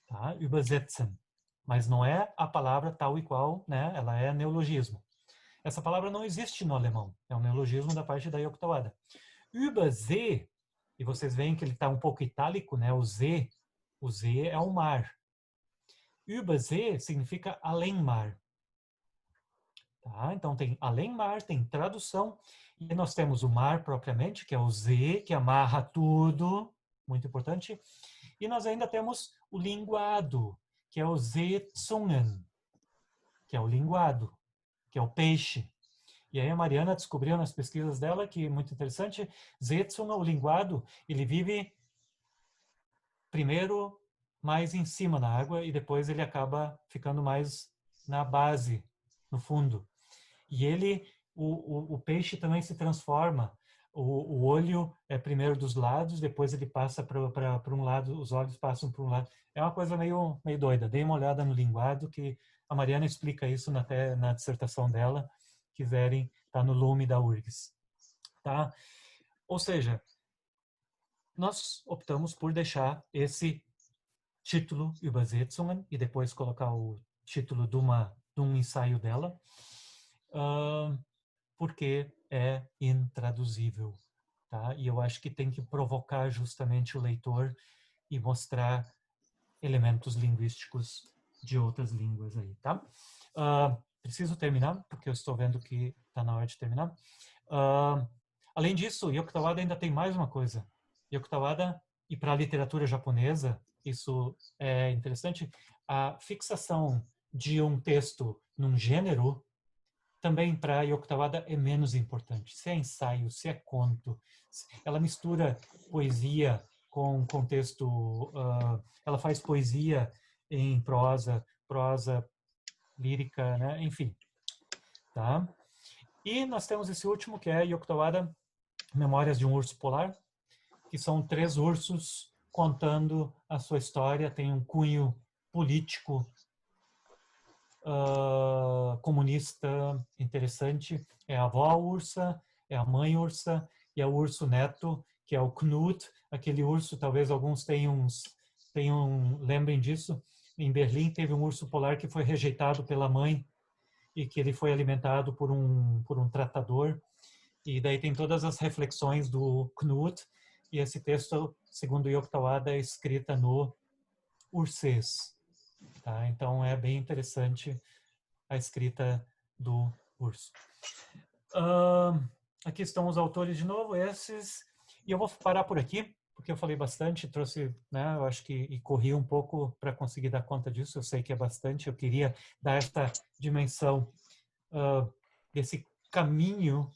Tá? Übersetzen. Mas não é a palavra tal e qual, né? Ela é neologismo. Essa palavra não existe no alemão. É um neologismo da parte da Yoko Tawada. Übersee, e vocês veem que ele está um pouco itálico, né? O Z é o mar. Übersee significa além-mar. Tá? Então tem além-mar, tem tradução, e nós temos o mar propriamente, que é o Z, que amarra tudo, muito importante, e nós ainda temos o linguado, que é o Setzungen, que é o linguado, que é o peixe. E aí a Mariana descobriu nas pesquisas dela que, muito interessante, Setzungen, o linguado, ele vive primeiro mais em cima na água e depois ele acaba ficando mais na base, no fundo. E o peixe também se transforma. O olho é primeiro dos lados, depois ele passa para um lado, os olhos passam para um lado. É uma coisa meio doida. Dê uma olhada no linguado, que a Mariana explica isso na dissertação dela. Quiserem, tá no Lume da URGS. Tá? Ou seja, nós optamos por deixar esse título Übersetzungen e depois colocar o título de um ensaio dela, porque é intraduzível, tá? E eu acho que tem que provocar justamente o leitor e mostrar elementos linguísticos de outras línguas aí, tá? Preciso terminar, porque eu estou vendo que está na hora de terminar. Além disso, Yoko Tawada ainda tem mais uma coisa. Yoko Tawada, e para a literatura japonesa, isso é interessante, a fixação de um texto num gênero também para Yoko Tawada é menos importante. Se é ensaio, se é conto, ela mistura poesia com contexto, ela faz poesia em prosa lírica, né? Enfim, tá? E nós temos esse último, que é Yoko Tawada, Memórias de um Urso Polar, que são 3 ursos contando a sua história, tem um cunho político, comunista interessante. É a avó ursa, é a mãe ursa e é o urso neto, que é o Knut, aquele urso, talvez alguns lembrem disso. Em Berlim teve um urso polar que foi rejeitado pela mãe e que ele foi alimentado por um tratador. E daí tem todas as reflexões do Knut, e esse texto, segundo Yoko Tawada, é escrita no ursês. Tá? Então é bem interessante a escrita do urso. Aqui estão os autores de novo, esses, e eu vou parar por aqui, porque eu falei bastante, trouxe, né, eu acho que e corri um pouco para conseguir dar conta disso, eu sei que é bastante, eu queria dar esta dimensão desse caminho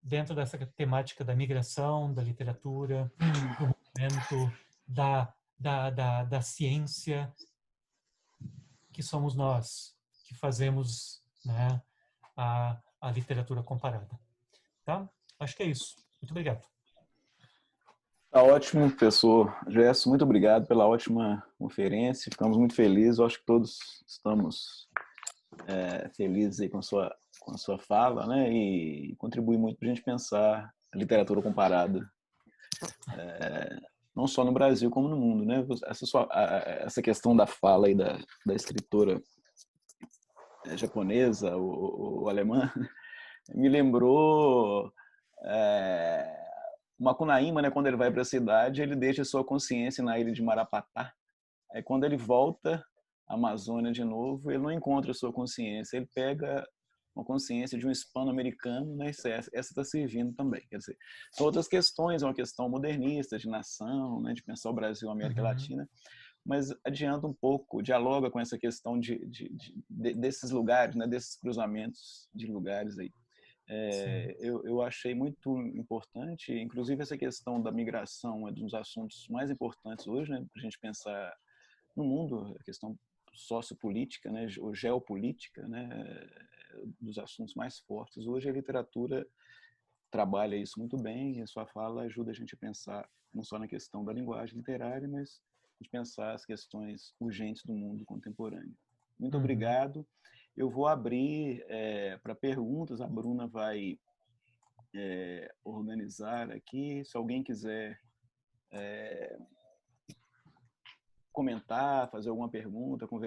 dentro dessa temática da migração, da literatura, do movimento, da ciência, que somos nós, que fazemos, né, a literatura comparada. Tá? Acho que é isso. Muito obrigado. Tá ótimo, professor Gerson. Muito obrigado pela ótima conferência. Ficamos muito felizes. Eu acho que todos estamos felizes aí com a sua fala, né? E contribui muito para a gente pensar a literatura comparada, não só no Brasil como no mundo, né? Essa questão da fala aí da escritora japonesa ou alemã me lembrou Macunaíma, né? Quando ele vai para a cidade, ele deixa sua consciência na ilha de Marapatá. Aí quando ele volta à Amazônia de novo, ele não encontra sua consciência, ele pega uma consciência de um hispano-americano, né? Essa está servindo também. Quer dizer, são outras questões, é uma questão modernista, de nação, né? De pensar o Brasil, a América Latina, mas adianta um pouco, dialoga com essa questão desses lugares, né? Desses cruzamentos de lugares aí. Eu achei muito importante, inclusive essa questão da migração é um dos assuntos mais importantes hoje, né, para a gente pensar no mundo, a questão sociopolítica, né, ou geopolítica, né, dos assuntos mais fortes. Hoje a literatura trabalha isso muito bem, e a sua fala ajuda a gente a pensar não só na questão da linguagem literária, mas de pensar as questões urgentes do mundo contemporâneo. Muito obrigado. Eu vou abrir para perguntas, a Bruna vai organizar aqui. Se alguém quiser comentar, fazer alguma pergunta, conversar.